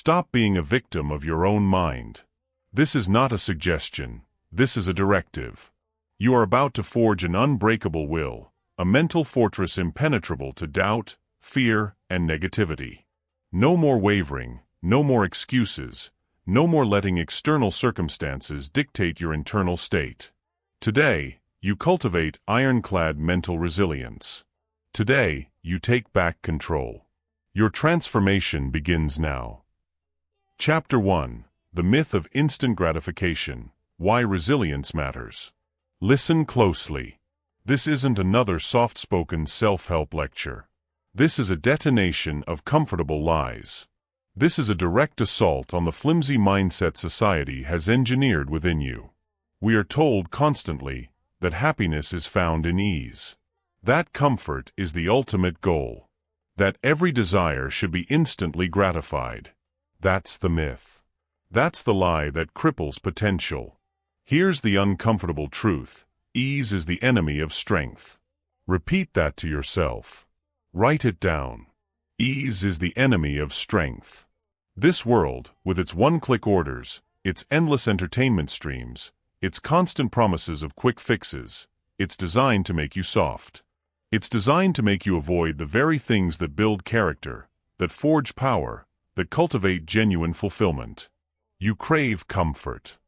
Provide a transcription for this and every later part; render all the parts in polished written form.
Stop being a victim of your own mind. This is not a suggestion. This is a directive. You are about to forge an unbreakable will, a mental fortress impenetrable to doubt, fear, and negativity. No more wavering, no more excuses, no more letting external circumstances dictate your internal state. Today, you cultivate ironclad mental resilience. Today, you take back control. Your transformation begins now. Chapter 1: The Myth of Instant Gratification. Why Resilience Matters. Listen closely. This isn't another soft-spoken self-help lecture. This is a detonation of comfortable lies. This is a direct assault on the flimsy mindset society has engineered within you. We are told constantly that happiness is found in ease. That comfort is the ultimate goal. That every desire should be instantly gratified. That's the myth. That's the lie that cripples potential. Here's the uncomfortable truth. Ease is the enemy of strength. Repeat that to yourself. Write it down. Ease is the enemy of strength. This world, with its one-click orders, its endless entertainment streams, its constant promises of quick fixes, it's designed to make you soft. It's designed to make you avoid the very things that build character, that forge power, that cultivate genuine fulfillment. You crave comfort.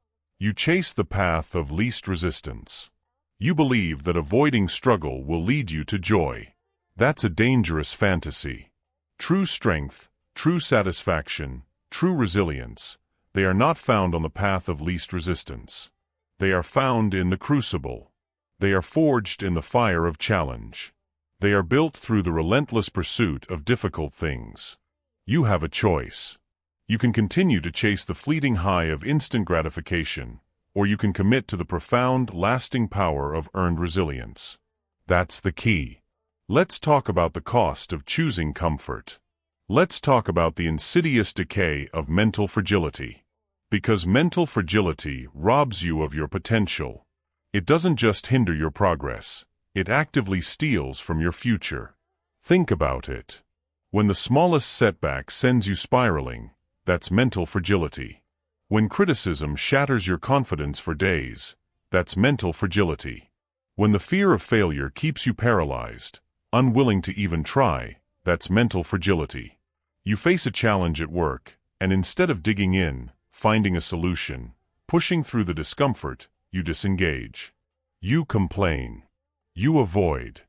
You chase the path of least resistance. You believe that avoiding struggle will lead you to joy. That's a dangerous fantasy. True strength, true satisfaction, true resilience, they are not found on the path of least resistance. They are found in the crucible. They are forged in the fire of challenge. They are built through the relentless pursuit of difficult things. You have a choice. You can continue to chase the fleeting high of instant gratification, or you can commit to the profound, lasting power of earned resilience. That's the key. Let's talk about the cost of choosing comfort. Let's talk about the insidious decay of mental fragility. Because mental fragility robs you of your potential. It doesn't just hinder your progress, it actively steals from your future. Think about it. When the smallest setback sends you spiraling, that's mental fragility. When criticism shatters your confidence for days, that's mental fragility. When the fear of failure keeps you paralyzed, unwilling to even try, that's mental fragility. You face a challenge at work, and instead of digging in, finding a solution, pushing through the discomfort, you disengage. You complain. You avoid.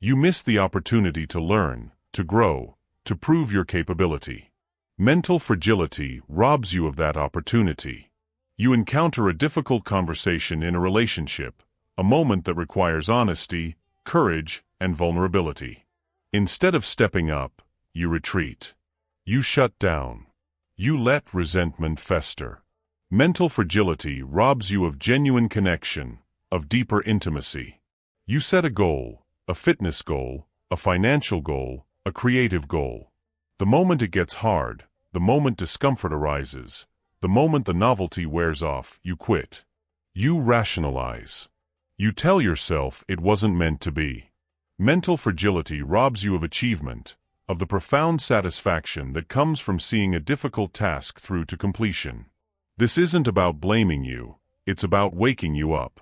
You miss the opportunity to learn, to grow, to prove your capability. Mental fragility robs you of that opportunity. You encounter a difficult conversation in a relationship, a moment that requires honesty, courage, and vulnerability. Instead of stepping up, you retreat. You shut down. You let resentment fester. Mental fragility robs you of genuine connection, of deeper intimacy. You set a goal, a fitness goal, a financial goal, a creative goal. The moment it gets hard, the moment discomfort arises, the moment the novelty wears off, you quit. You rationalize. You tell yourself it wasn't meant to be. Mental fragility robs you of achievement, of the profound satisfaction that comes from seeing a difficult task through to completion. This isn't about blaming you, it's about waking you up.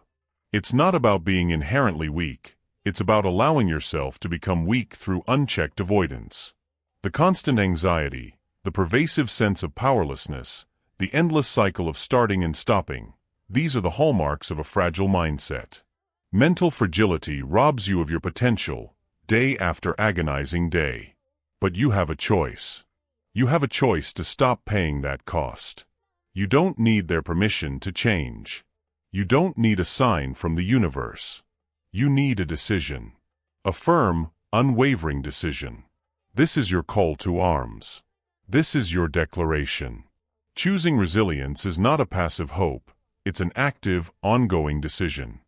It's not about being inherently weak, it's about allowing yourself to become weak through unchecked avoidance. The constant anxiety, the pervasive sense of powerlessness, the endless cycle of starting and stopping, these are the hallmarks of a fragile mindset. Mental fragility robs you of your potential, day after agonizing day. But you have a choice. You have a choice to stop paying that cost. You don't need their permission to change. You don't need a sign from the universe. You need a decision. A firm, unwavering decision. This is your call to arms. This is your declaration. Choosing resilience is not a passive hope, it's an active, ongoing decision.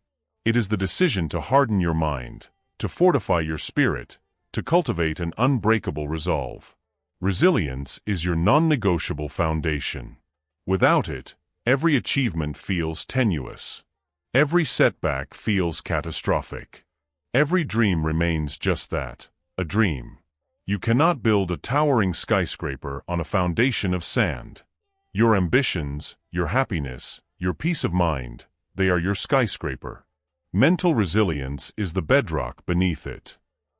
It is the decision to harden your mind, to fortify your spirit, to cultivate an unbreakable resolve. Resilience is your non-negotiable foundation. Without it, every achievement feels tenuous. Every setback feels catastrophic. Every dream remains just that, a dream. You cannot build a towering skyscraper on a foundation of sand. Your ambitions, your happiness, your peace of mind, they are your skyscraper. Mental resilience is the bedrock beneath it.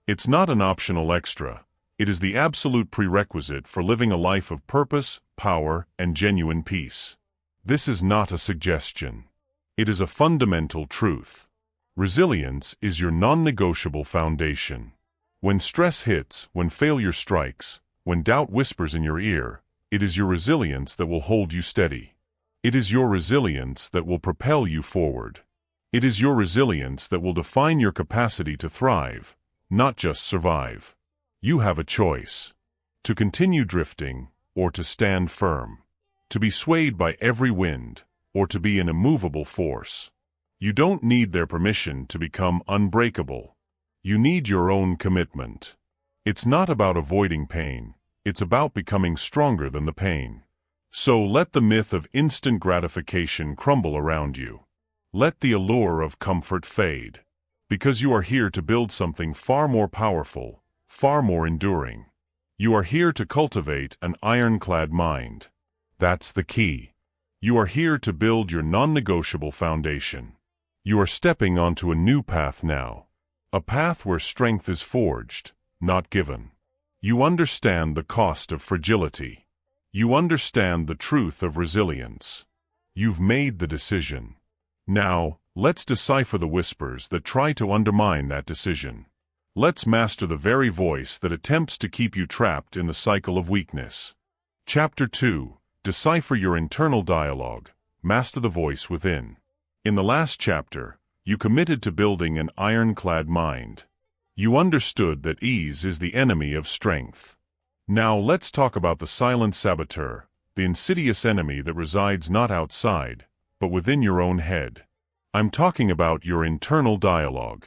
It's not an optional extra. It is the absolute prerequisite for living a life of purpose, power, and genuine peace. This is not a suggestion. It is a fundamental truth. Resilience is your non-negotiable foundation. When stress hits, when failure strikes, when doubt whispers in your ear, it is your resilience that will hold you steady. It is your resilience that will propel you forward. It is your resilience that will define your capacity to thrive, not just survive. You have a choice: to continue drifting or to stand firm, to be swayed by every wind or to be an immovable force. You don't need their permission to become unbreakable. You need your own commitment. It's not about avoiding pain, it's about becoming stronger than the pain. So let the myth of instant gratification crumble around you. Let the allure of comfort fade, because you are here to build something far more powerful, far more enduring. You are here to cultivate an ironclad mind. That's the key. You are here to build your non-negotiable foundation. You are stepping onto a new path now, a path where strength is forged, not given. You understand the cost of fragility. You understand the truth of resilience. You've made the decision. Now, let's decipher the whispers that try to undermine that decision. Let's master the very voice that attempts to keep you trapped in the cycle of weakness. Chapter 2. Decipher your internal dialogue. Master the voice within. In the last chapter, you committed to building an ironclad mind. You understood that ease is the enemy of strength. Now let's talk about the silent saboteur, the insidious enemy that resides not outside, but within your own head. I'm talking about your internal dialogue.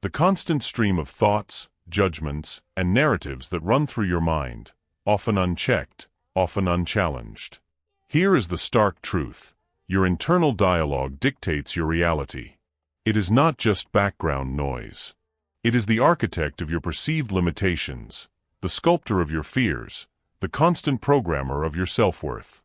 The constant stream of thoughts, judgments, and narratives that run through your mind, often unchecked, often unchallenged. Here is the stark truth. Your internal dialogue dictates your reality. It is not just background noise. It is the architect of your perceived limitations, the sculptor of your fears, the constant programmer of your self-worth.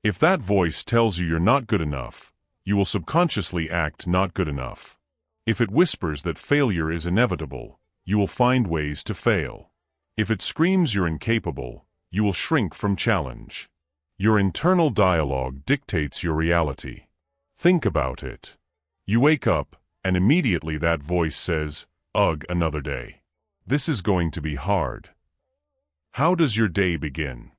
If that voice tells you you're not good enough, you will subconsciously act not good enough. If it whispers that failure is inevitable, you will find ways to fail. If it screams you're incapable, you will shrink from challenge. Your internal dialogue dictates your reality. Think about it. You wake up, and immediately that voice says, "Ugh, another day. This is going to be hard." How does your day begin?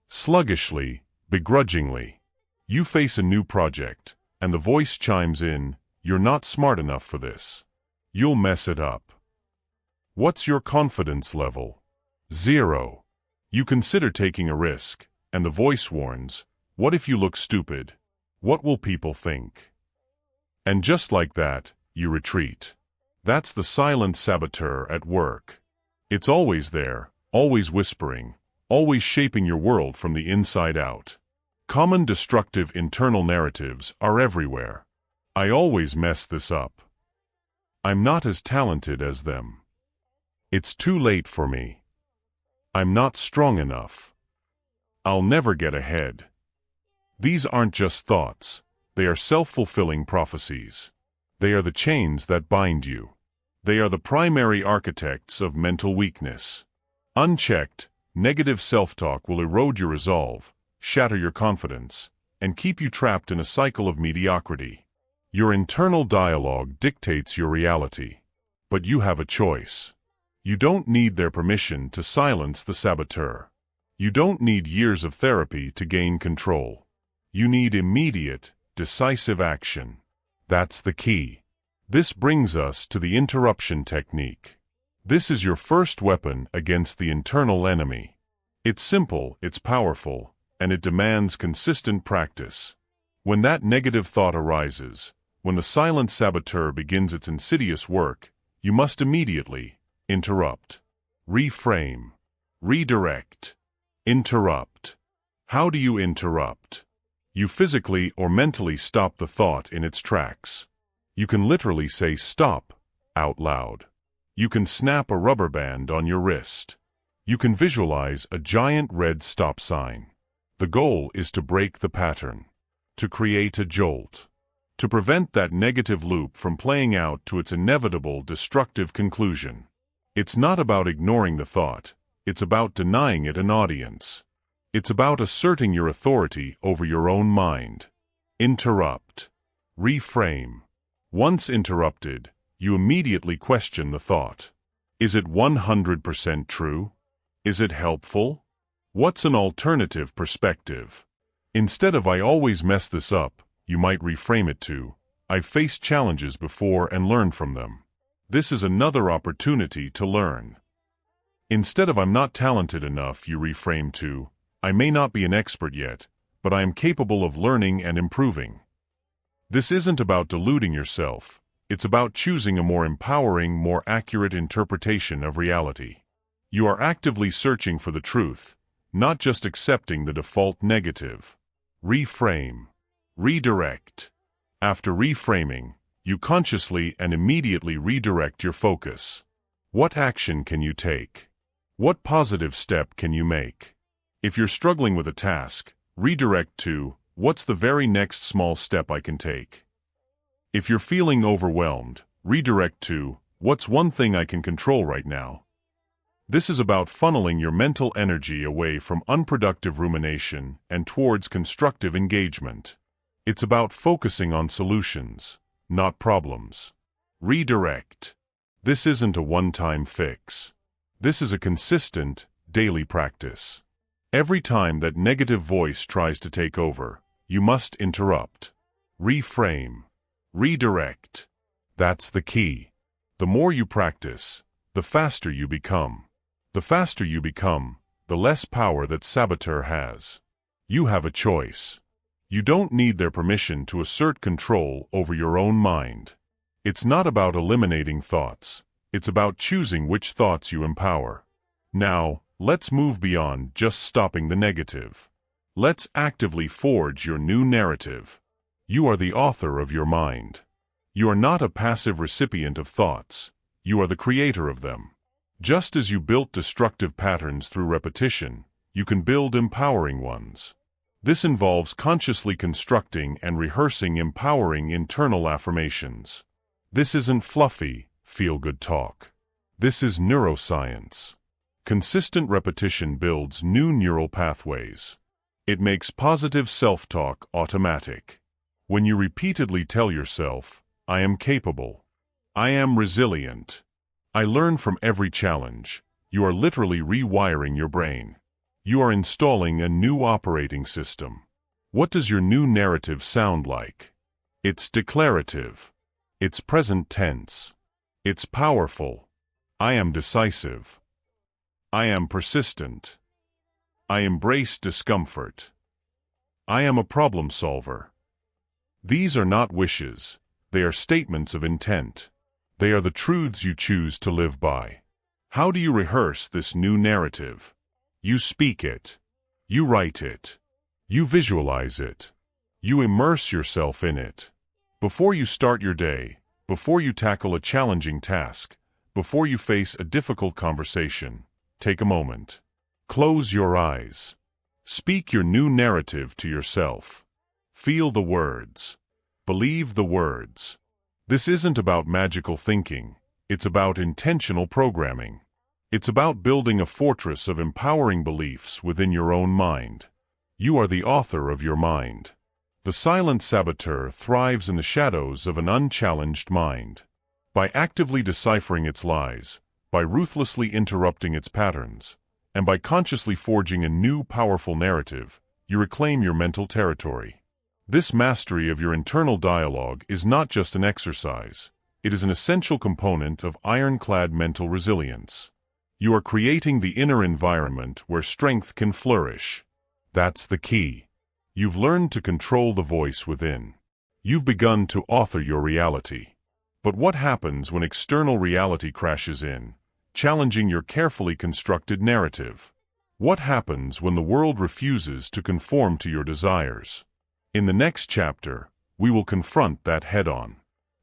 Sluggishly, begrudgingly. You face a new project, and the voice chimes in, "You're not smart enough for this. You'll mess it up." What's your confidence level? 0. You consider taking a risk, and the voice warns, "What if you look stupid? What will people think?" And just like that, you retreat. That's the silent saboteur at work. It's always there, always whispering, always shaping your world from the inside out. Common destructive internal narratives are everywhere. I always mess this up. I'm not as talented as them. It's too late for me. I'm not strong enough. I'll never get ahead. These aren't just thoughts. They are self-fulfilling prophecies. They are the chains that bind you. They are the primary architects of mental weakness. Unchecked, negative self-talk will erode your resolve, shatter your confidence, and keep you trapped in a cycle of mediocrity. Your internal dialogue dictates your reality. But you have a choice. You don't need their permission to silence the saboteur. You don't need years of therapy to gain control. You need immediate, decisive action. That's the key. This brings us to the interruption technique. This is your first weapon against the internal enemy. It's simple, it's powerful, and it demands consistent practice. When that negative thought arises, when the silent saboteur begins its insidious work, you must immediately interrupt, reframe, redirect, interrupt. How do you interrupt? You physically or mentally stop the thought in its tracks. You can literally say "stop" out loud. You can snap a rubber band on your wrist. You can visualize a giant red stop sign. The goal is to break the pattern, to create a jolt, to prevent that negative loop from playing out to its inevitable destructive conclusion. It's not about ignoring the thought, it's about denying it an audience. It's about asserting your authority over your own mind. Interrupt. Reframe. Once interrupted, you immediately question the thought. Is it 100% true? Is it helpful? What's an alternative perspective? Instead of "I always mess this up," you might reframe it to "I've faced challenges before and learned from them. This is another opportunity to learn." Instead of "I'm not talented enough," you reframe to "I may not be an expert yet, but I am capable of learning and improving." This isn't about deluding yourself, it's about choosing a more empowering, more accurate interpretation of reality. You are actively searching for the truth, not just accepting the default negative. Reframe. Redirect. After reframing, you consciously and immediately redirect your focus. What action can you take? What positive step can you make? If you're struggling with a task, redirect to "What's the very next small step I can take?" If you're feeling overwhelmed, redirect to "What's one thing I can control right now?" This is about funneling your mental energy away from unproductive rumination and towards constructive engagement. It's about focusing on solutions, not problems. Redirect. This isn't a one-time fix. This is a consistent, daily practice. Every time that negative voice tries to take over, you must interrupt. Reframe. Redirect. That's the key. The more you practice, the faster you become. The faster you become, the less power that saboteur has. You have a choice. You don't need their permission to assert control over your own mind. It's not about eliminating thoughts. It's about choosing which thoughts you empower. Now, let's move beyond just stopping the negative. Let's actively forge your new narrative. You are the author of your mind. You are not a passive recipient of thoughts. You are the creator of them. Just as you built destructive patterns through repetition, you can build empowering ones. This involves consciously constructing and rehearsing empowering internal affirmations. This isn't fluffy, feel-good talk. This is neuroscience. Consistent repetition builds new neural pathways. It makes positive self-talk automatic. When you repeatedly tell yourself, "I am capable," "I am resilient," "I learn from every challenge," you are literally rewiring your brain. You are installing a new operating system. What does your new narrative sound like? It's declarative. It's present tense. It's powerful. I am decisive. I am persistent. I embrace discomfort. I am a problem solver. These are not wishes. They are statements of intent. They are the truths you choose to live by. How do you rehearse this new narrative? You speak it. You write it. You visualize it. You immerse yourself in it. Before you start your day, before you tackle a challenging task, before you face a difficult conversation, take a moment. Close your eyes. Speak your new narrative to yourself. Feel the words. Believe the words. This isn't about magical thinking. It's about intentional programming. It's about building a fortress of empowering beliefs within your own mind. You are the author of your mind. The silent saboteur thrives in the shadows of an unchallenged mind. By actively deciphering its lies, by ruthlessly interrupting its patterns, and by consciously forging a new powerful narrative, you reclaim your mental territory. This mastery of your internal dialogue is not just an exercise. It is an essential component of ironclad mental resilience. You are creating the inner environment where strength can flourish. That's the key. You've learned to control the voice within. You've begun to author your reality. But what happens when external reality crashes in, challenging your carefully constructed narrative? What happens when the world refuses to conform to your desires? In the next chapter, we will confront that head-on.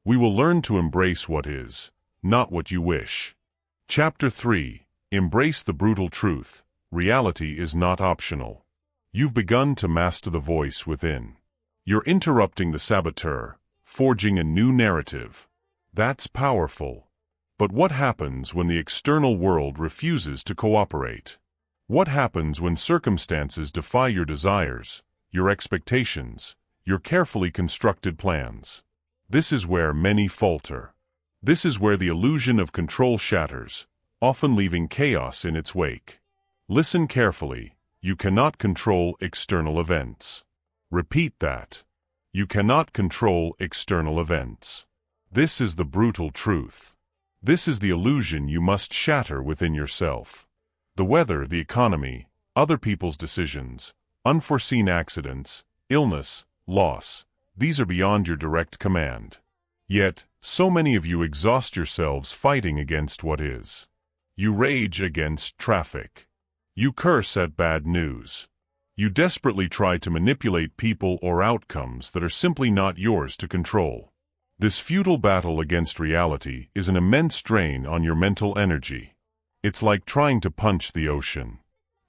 We will learn to embrace what is, not what you wish. Chapter 3. Embrace the brutal truth. Reality is not optional. You've begun to master the voice within. You're interrupting the saboteur, forging a new narrative. That's powerful. But what happens when the external world refuses to cooperate? What happens when circumstances defy your desires, your expectations, your carefully constructed plans? This is where many falter. This is where the illusion of control shatters, often leaving chaos in its wake. Listen carefully. You cannot control external events. Repeat that. You cannot control external events. This is the brutal truth. This is the illusion you must shatter within yourself. The weather, the economy, other people's decisions, unforeseen accidents, illness, loss, these are beyond your direct command. Yet, so many of you exhaust yourselves fighting against what is. You rage against traffic. You curse at bad news. You desperately try to manipulate people or outcomes that are simply not yours to control. This futile battle against reality is an immense drain on your mental energy. It's like trying to punch the ocean.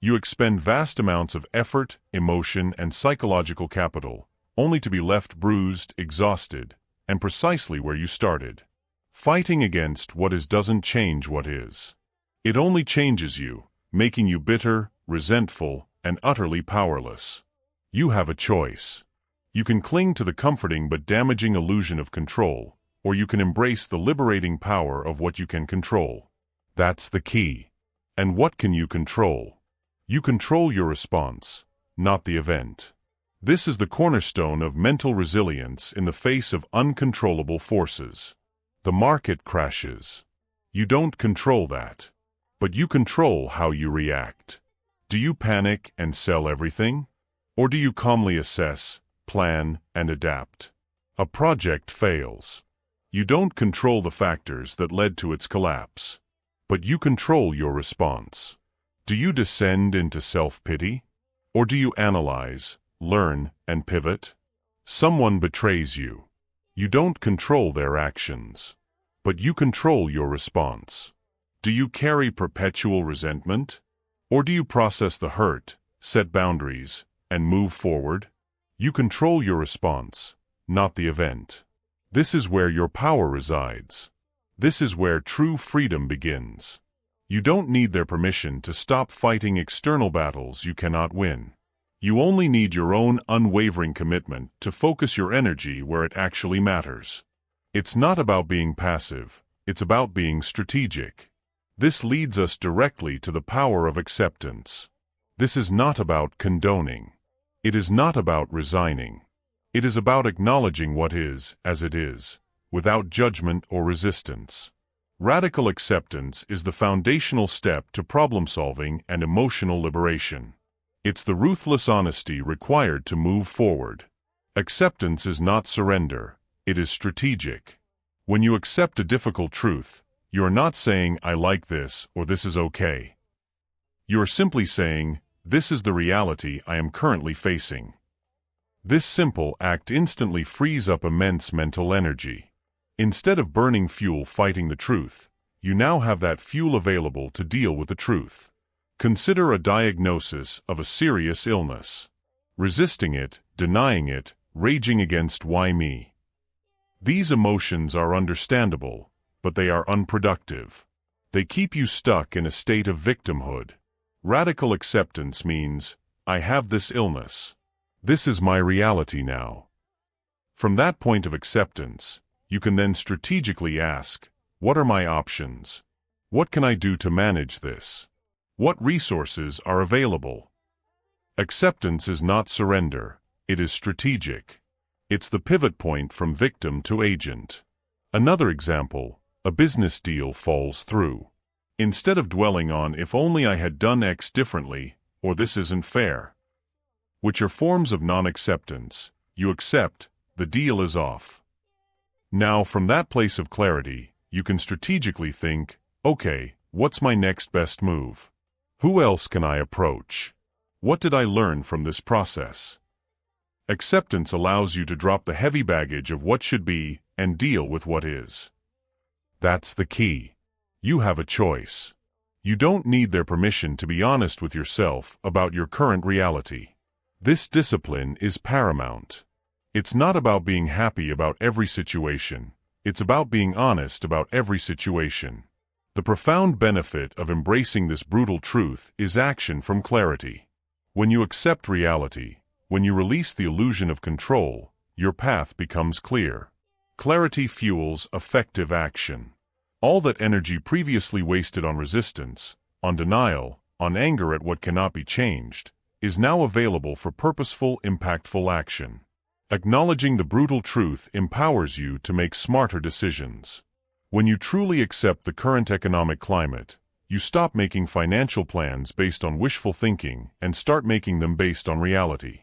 You expend vast amounts of effort, emotion, and psychological capital, only to be left bruised, exhausted, and precisely where you started. Fighting against what is doesn't change what is. It only changes you, making you bitter, resentful, and utterly powerless. You have a choice. You can cling to the comforting but damaging illusion of control, or you can embrace the liberating power of what you can control. That's the key. And what can you control? You control your response, not the event. This is the cornerstone of mental resilience in the face of uncontrollable forces. The market crashes. You don't control that. But you control how you react. Do you panic and sell everything? Or do you calmly assess, plan, and adapt? A project fails. You don't control the factors that led to its collapse. But you control your response. Do you descend into self-pity? Or do you analyze, learn, and pivot? Someone betrays you. You don't control their actions. But you control your response. Do you carry perpetual resentment? Or do you process the hurt, set boundaries, and move forward? You control your response, not the event. This is where your power resides. This is where true freedom begins. You don't need their permission to stop fighting external battles you cannot win. You only need your own unwavering commitment to focus your energy where it actually matters. It's not about being passive, it's about being strategic. This leads us directly to the power of acceptance. This is not about condoning. It is not about resigning. It is about acknowledging what is, as it is, without judgment or resistance. Radical acceptance is the foundational step to problem-solving and emotional liberation. It's the ruthless honesty required to move forward. Acceptance is not surrender, it is strategic. When you accept a difficult truth, you are not saying, "I like this," or "this is okay." You are simply saying, "This is the reality I am currently facing." This simple act instantly frees up immense mental energy. Instead of burning fuel fighting the truth, you now have that fuel available to deal with the truth. Consider a diagnosis of a serious illness. Resisting it, denying it, raging against "why me?" These emotions are understandable, but they are unproductive. They keep you stuck in a state of victimhood. Radical acceptance means, "I have this illness. This is my reality now." From that point of acceptance, you can then strategically ask, what are my options? What can I do to manage this? What resources are available? Acceptance is not surrender, it is strategic. It's the pivot point from victim to agent. Another example, a business deal falls through. Instead of dwelling on "if only I had done X differently," or "this isn't fair," which are forms of non-acceptance, you accept, the deal is off. Now, from that place of clarity, you can strategically think, okay, what's my next best move? Who else can I approach? What did I learn from this process? Acceptance allows you to drop the heavy baggage of what should be and deal with what is. That's the key. You have a choice. You don't need their permission to be honest with yourself about your current reality. This discipline is paramount. It's not about being happy about every situation. It's about being honest about every situation. The profound benefit of embracing this brutal truth is action from clarity. When you accept reality, when you release the illusion of control, your path becomes clear. Clarity fuels effective action. All that energy previously wasted on resistance, on denial, on anger at what cannot be changed, is now available for purposeful, impactful action. Acknowledging the brutal truth empowers you to make smarter decisions. When you truly accept the current economic climate, you stop making financial plans based on wishful thinking and start making them based on reality.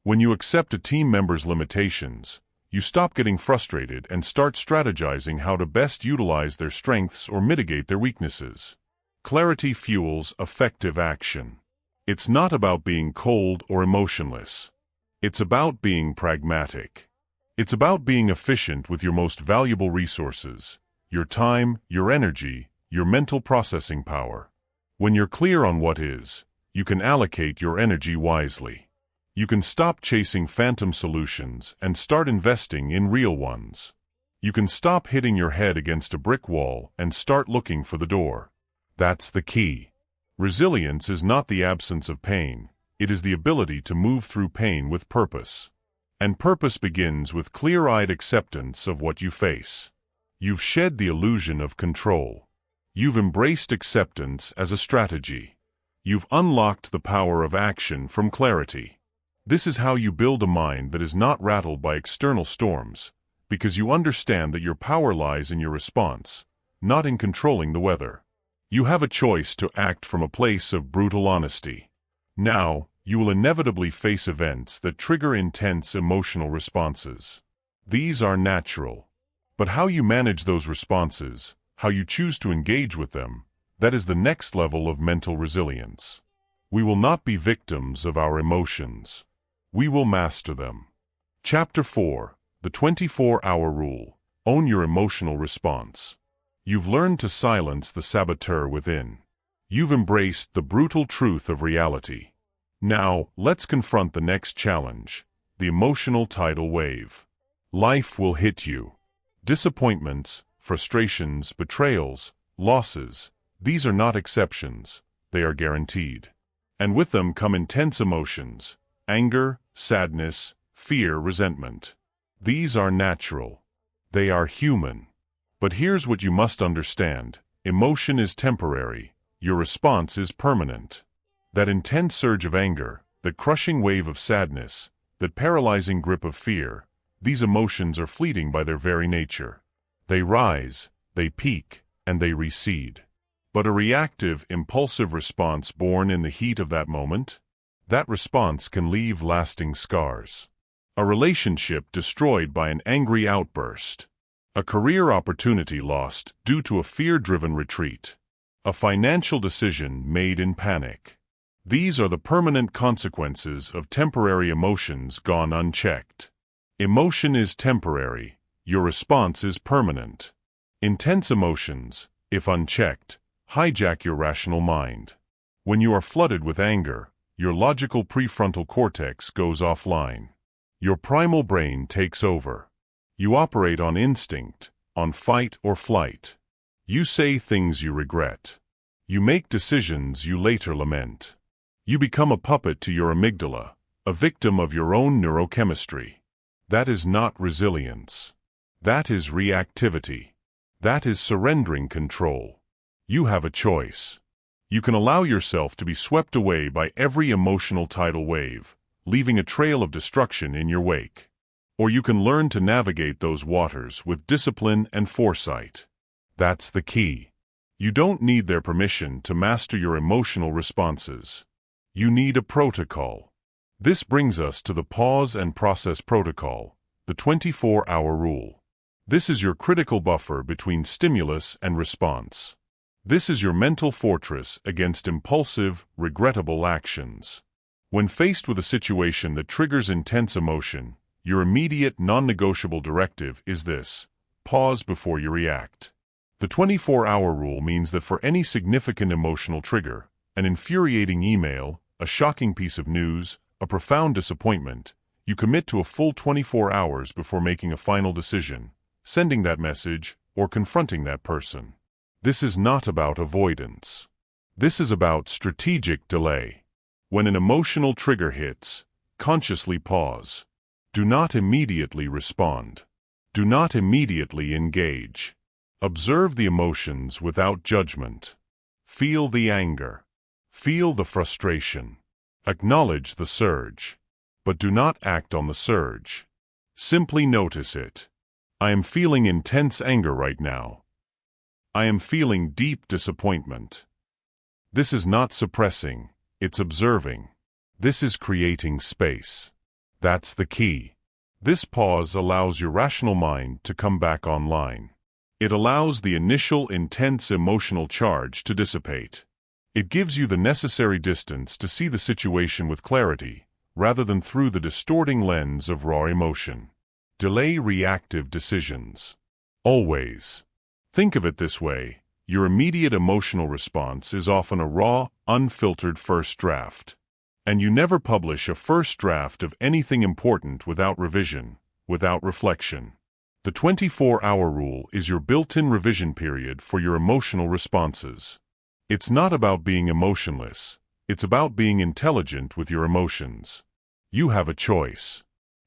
When you accept a team member's limitations, you stop getting frustrated and start strategizing how to best utilize their strengths or mitigate their weaknesses. Clarity fuels effective action. It's not about being cold or emotionless. It's about being pragmatic. It's about being efficient with your most valuable resources, your time, your energy, your mental processing power. When you're clear on what is, you can allocate your energy wisely. You can stop chasing phantom solutions and start investing in real ones. You can stop hitting your head against a brick wall and start looking for the door. That's the key. Resilience is not the absence of pain. It is the ability to move through pain with purpose. And purpose begins with clear-eyed acceptance of what you face. You've shed the illusion of control. You've embraced acceptance as a strategy. You've unlocked the power of action from clarity. This is how you build a mind that is not rattled by external storms, because you understand that your power lies in your response, not in controlling the weather. You have a choice to act from a place of brutal honesty. Now, you will inevitably face events that trigger intense emotional responses. These are natural. But how you manage those responses, how you choose to engage with them, that is the next level of mental resilience. We will not be victims of our emotions. We will master them. Chapter 4, The 24-Hour Rule. Own your emotional response. You've learned to silence the saboteur within. You've embraced the brutal truth of reality. Now, let's confront the next challenge, the emotional tidal wave. Life will hit you. Disappointments, frustrations, betrayals, losses, these are not exceptions, they are guaranteed. And with them come intense emotions, anger, sadness, fear, resentment. These are natural. They are human. But here's what you must understand. Emotion is temporary. Your response is permanent. That intense surge of anger, that crushing wave of sadness, that paralyzing grip of fear, these emotions are fleeting by their very nature. They rise, they peak, and they recede. But a reactive, impulsive response born in the heat of that moment? That response can leave lasting scars. A relationship destroyed by an angry outburst. A career opportunity lost due to a fear-driven retreat. A financial decision made in panic. These are the permanent consequences of temporary emotions gone unchecked. Emotion is temporary. Your response is permanent. Intense emotions, if unchecked, hijack your rational mind. When you are flooded with anger, your logical prefrontal cortex goes offline. Your primal brain takes over. You operate on instinct, on fight or flight. You say things you regret. You make decisions you later lament. You become a puppet to your amygdala, a victim of your own neurochemistry. That is not resilience. That is reactivity. That is surrendering control. You have a choice. You can allow yourself to be swept away by every emotional tidal wave, leaving a trail of destruction in your wake. Or you can learn to navigate those waters with discipline and foresight. That's the key. You don't need their permission to master your emotional responses. You need a protocol. This brings us to the pause and process protocol, the 24-hour rule. This is your critical buffer between stimulus and response. This is your mental fortress against impulsive, regrettable actions. When faced with a situation that triggers intense emotion, your immediate, non-negotiable directive is this: pause before you react. The 24-hour rule means that for any significant emotional trigger, an infuriating email, a shocking piece of news, a profound disappointment, you commit to a full 24 hours before making a final decision, sending that message, or confronting that person. This is not about avoidance. This is about strategic delay. When an emotional trigger hits, consciously pause. Do not immediately respond. Do not immediately engage. Observe the emotions without judgment. Feel the anger. Feel the frustration. Acknowledge the surge. But do not act on the surge. Simply notice it. I am feeling intense anger right now. I am feeling deep disappointment. This is not suppressing, it's observing. This is creating space. That's the key. This pause allows your rational mind to come back online. It allows the initial intense emotional charge to dissipate. It gives you the necessary distance to see the situation with clarity, rather than through the distorting lens of raw emotion. Delay reactive decisions. Always. Think of it this way: your immediate emotional response is often a raw, unfiltered first draft. And you never publish a first draft of anything important without revision, without reflection. The 24-hour rule is your built-in revision period for your emotional responses. It's not about being emotionless. It's about being intelligent with your emotions. You have a choice.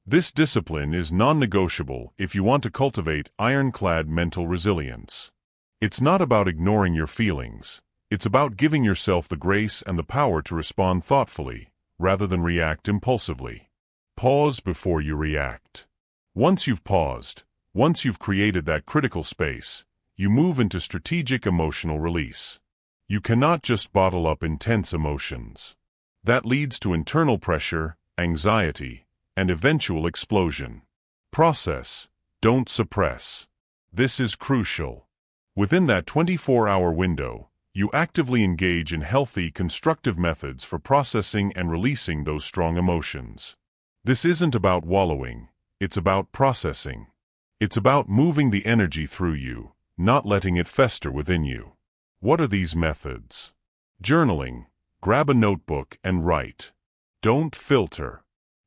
This discipline is non-negotiable if you want to cultivate ironclad mental resilience. It's not about ignoring your feelings. It's about giving yourself the grace and the power to respond thoughtfully, rather than react impulsively. Pause before you react. Once you've paused, once you've created that critical space, you move into strategic emotional release. You cannot just bottle up intense emotions. That leads to internal pressure, anxiety, and eventual explosion. Process, don't suppress. This is crucial. Within that 24-hour window, you actively engage in healthy, constructive methods for processing and releasing those strong emotions. This isn't about wallowing, it's about processing. It's about moving the energy through you, not letting it fester within you. What are these methods? Journaling. Grab a notebook and write. Don't filter.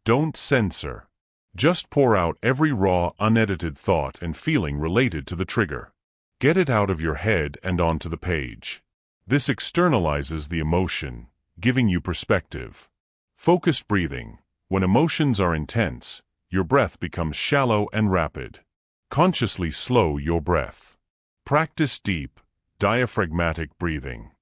Don't censor. Just pour out every raw, unedited thought and feeling related to the trigger. Get it out of your head and onto the page. This externalizes the emotion, giving you perspective. Focused breathing. When emotions are intense, your breath becomes shallow and rapid. Consciously slow your breath. Practice deep, diaphragmatic breathing.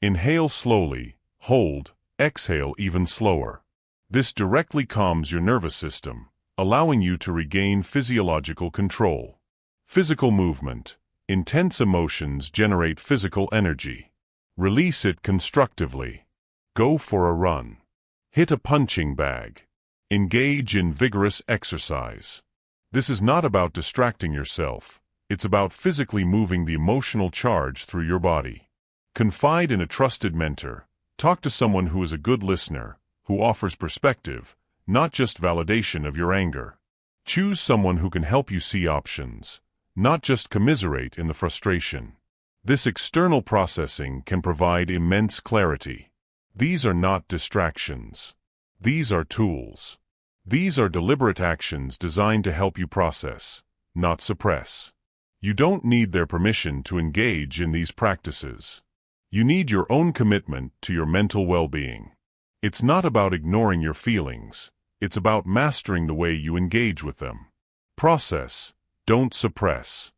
Inhale slowly, hold, exhale even slower. This directly calms your nervous system, allowing you to regain physiological control. Physical movement. Intense emotions generate physical energy. Release it constructively. Go for a run. Hit a punching bag. Engage in vigorous exercise. This is not about distracting yourself. It's about physically moving the emotional charge through your body. Confide in a trusted mentor. Talk to someone who is a good listener, who offers perspective, not just validation of your anger. Choose someone who can help you see options, not just commiserate in the frustration. This external processing can provide immense clarity. These are not distractions. These are tools. These are deliberate actions designed to help you process, not suppress. You don't need their permission to engage in these practices. You need your own commitment to your mental well-being. It's not about ignoring your feelings. It's about mastering the way you engage with them. Process, don't suppress.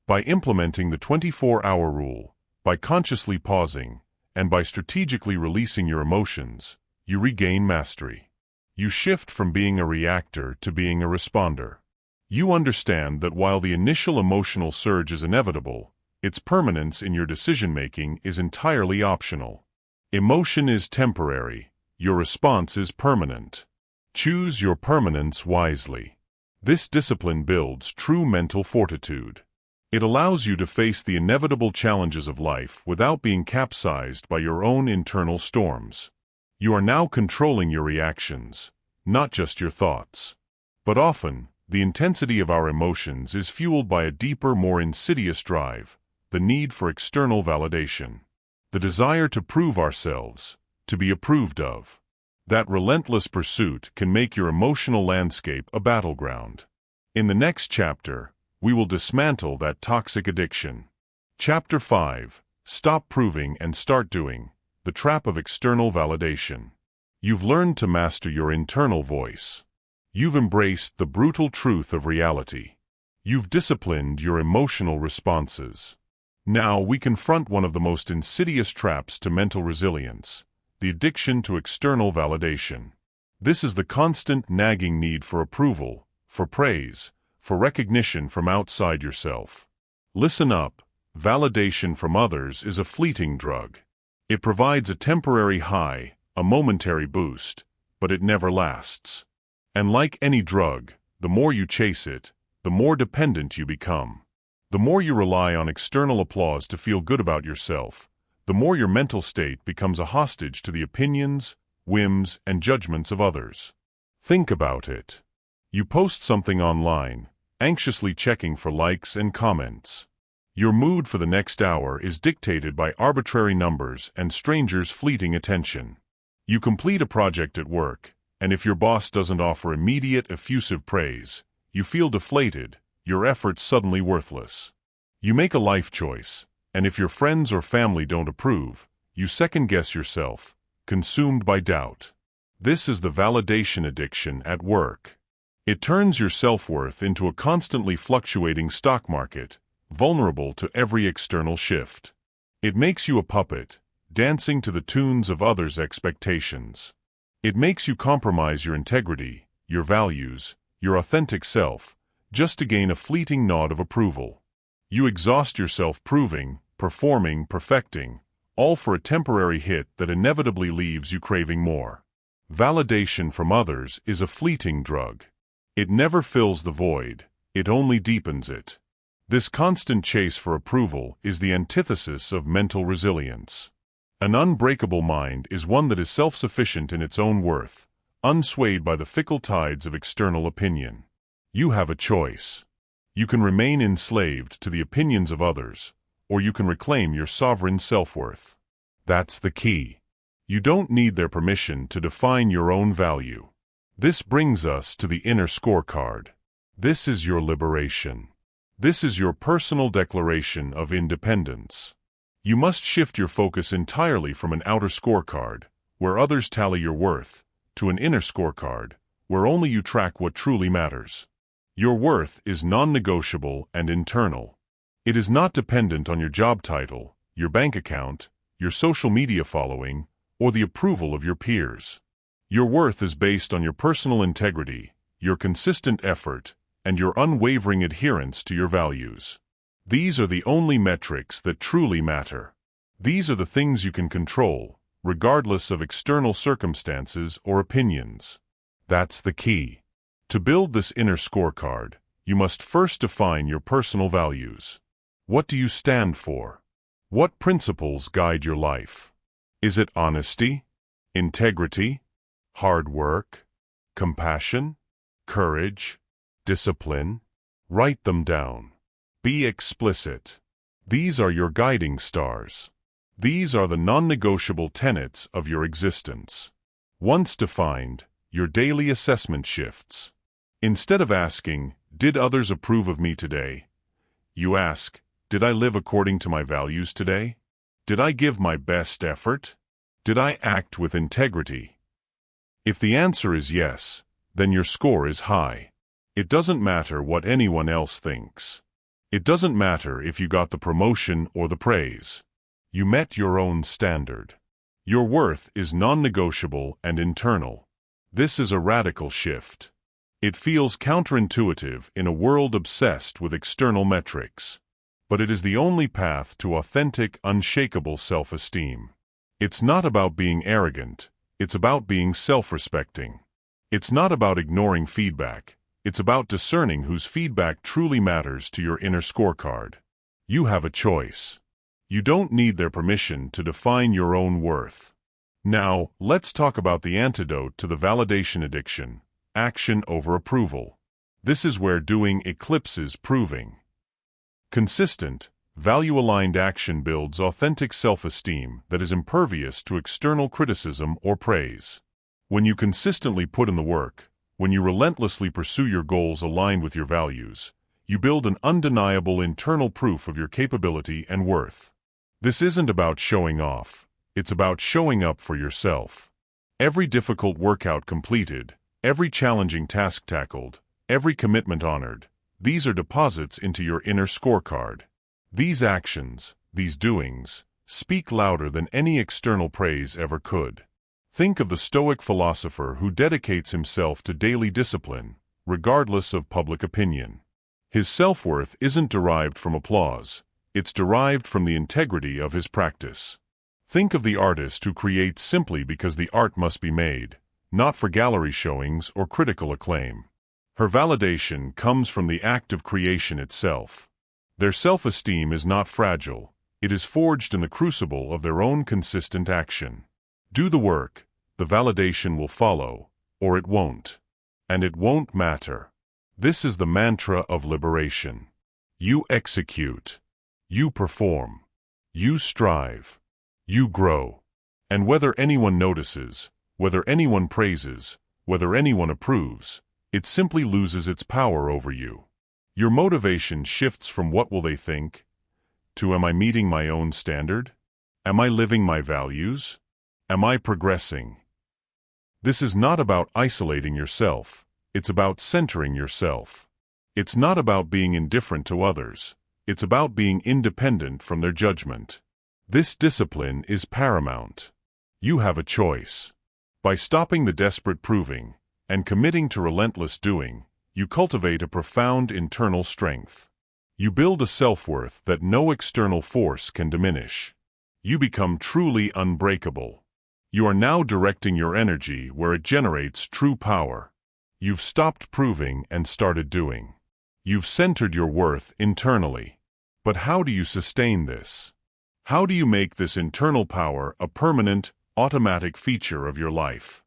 By implementing the 24-hour rule, by consciously pausing, and by strategically releasing your emotions, you regain mastery. You shift from being a reactor to being a responder. You understand that while the initial emotional surge is inevitable, its permanence in your decision-making is entirely optional. Emotion is temporary. Your response is permanent. Choose your permanence wisely. This discipline builds true mental fortitude. It allows you to face the inevitable challenges of life without being capsized by your own internal storms. You are now controlling your reactions, not just your thoughts. But often, the intensity of our emotions is fueled by a deeper, more insidious drive, the need for external validation. The desire to prove ourselves, to be approved of. That relentless pursuit can make your emotional landscape a battleground. In the next chapter, we will dismantle that toxic addiction. Chapter 5. Stop proving and start doing. The trap of external validation. You've learned to master your internal voice. You've embraced the brutal truth of reality. You've disciplined your emotional responses. Now we confront one of the most insidious traps to mental resilience, the addiction to external validation. This is the constant nagging need for approval, for praise, for recognition from outside yourself. Listen up, validation from others is a fleeting drug. It provides a temporary high, a momentary boost, but it never lasts. And like any drug, the more you chase it, the more dependent you become. The more you rely on external applause to feel good about yourself, the more your mental state becomes a hostage to the opinions, whims, and judgments of others. Think about it. You post something online, anxiously checking for likes and comments. Your mood for the next hour is dictated by arbitrary numbers and strangers' fleeting attention. You complete a project at work, and if your boss doesn't offer immediate, effusive praise, you feel deflated, your efforts suddenly worthless. You make a life choice, and if your friends or family don't approve, you second-guess yourself, consumed by doubt. This is the validation addiction at work. It turns your self-worth into a constantly fluctuating stock market, vulnerable to every external shift. It makes you a puppet, dancing to the tunes of others' expectations. It makes you compromise your integrity, your values, your authentic self, just to gain a fleeting nod of approval. You exhaust yourself proving, performing, perfecting, all for a temporary hit that inevitably leaves you craving more. Validation from others is a fleeting drug. It never fills the void, it only deepens it. This constant chase for approval is the antithesis of mental resilience. An unbreakable mind is one that is self-sufficient in its own worth, unswayed by the fickle tides of external opinion. You have a choice. You can remain enslaved to the opinions of others, or you can reclaim your sovereign self-worth. That's the key. You don't need their permission to define your own value. This brings us to the inner scorecard. This is your liberation. This is your personal declaration of independence. You must shift your focus entirely from an outer scorecard, where others tally your worth, to an inner scorecard, where only you track what truly matters. Your worth is non-negotiable and internal. It is not dependent on your job title, your bank account, your social media following, or the approval of your peers. Your worth is based on your personal integrity, your consistent effort, and your unwavering adherence to your values. These are the only metrics that truly matter. These are the things you can control, regardless of external circumstances or opinions. That's the key. To build this inner scorecard, you must first define your personal values. What do you stand for? What principles guide your life? Is it honesty, integrity, hard work, compassion, courage, discipline? Write them down. Be explicit. These are your guiding stars. These are the non-negotiable tenets of your existence. Once defined, your daily assessment shifts. Instead of asking, "Did others approve of me today?" you ask, "Did I live according to my values today? Did I give my best effort? Did I act with integrity?" If the answer is yes, then your score is high. It doesn't matter what anyone else thinks. It doesn't matter if you got the promotion or the praise. You met your own standard. Your worth is non-negotiable and internal. This is a radical shift. It feels counterintuitive in a world obsessed with external metrics. But it is the only path to authentic, unshakable self-esteem. It's not about being arrogant, it's about being self-respecting. It's not about ignoring feedback, it's about discerning whose feedback truly matters to your inner scorecard. You have a choice. You don't need their permission to define your own worth. Now, let's talk about the antidote to the validation addiction: action over approval. This is where doing eclipses proving. Consistent, Value-aligned action builds authentic self-esteem that is impervious to external criticism or praise. When you consistently put in the work, when you relentlessly pursue your goals aligned with your values, you build an undeniable internal proof of your capability and worth. This isn't about showing off, it's about showing up for yourself. Every difficult workout completed, every challenging task tackled, every commitment honored, these are deposits into your inner scorecard. These actions, these doings, speak louder than any external praise ever could. Think of the Stoic philosopher who dedicates himself to daily discipline, regardless of public opinion. His self-worth isn't derived from applause, it's derived from the integrity of his practice. Think of the artist who creates simply because the art must be made, not for gallery showings or critical acclaim. Her validation comes from the act of creation itself. Their self-esteem is not fragile, it is forged in the crucible of their own consistent action. Do the work, the validation will follow, or it won't. And it won't matter. This is the mantra of liberation. You execute. You perform. You strive. You grow. And whether anyone notices, whether anyone praises, whether anyone approves, it simply loses its power over you. Your motivation shifts from what will they think, to am I meeting my own standard? Am I living my values? Am I progressing? This is not about isolating yourself, it's about centering yourself. It's not about being indifferent to others, it's about being independent from their judgment. This discipline is paramount. You have a choice. By stopping the desperate proving and committing to relentless doing, you cultivate a profound internal strength. You build a self-worth that no external force can diminish. You become truly unbreakable. You are now directing your energy where it generates true power. You've stopped proving and started doing. You've centered your worth internally. But how do you sustain this? How do you make this internal power a permanent, automatic feature of your life?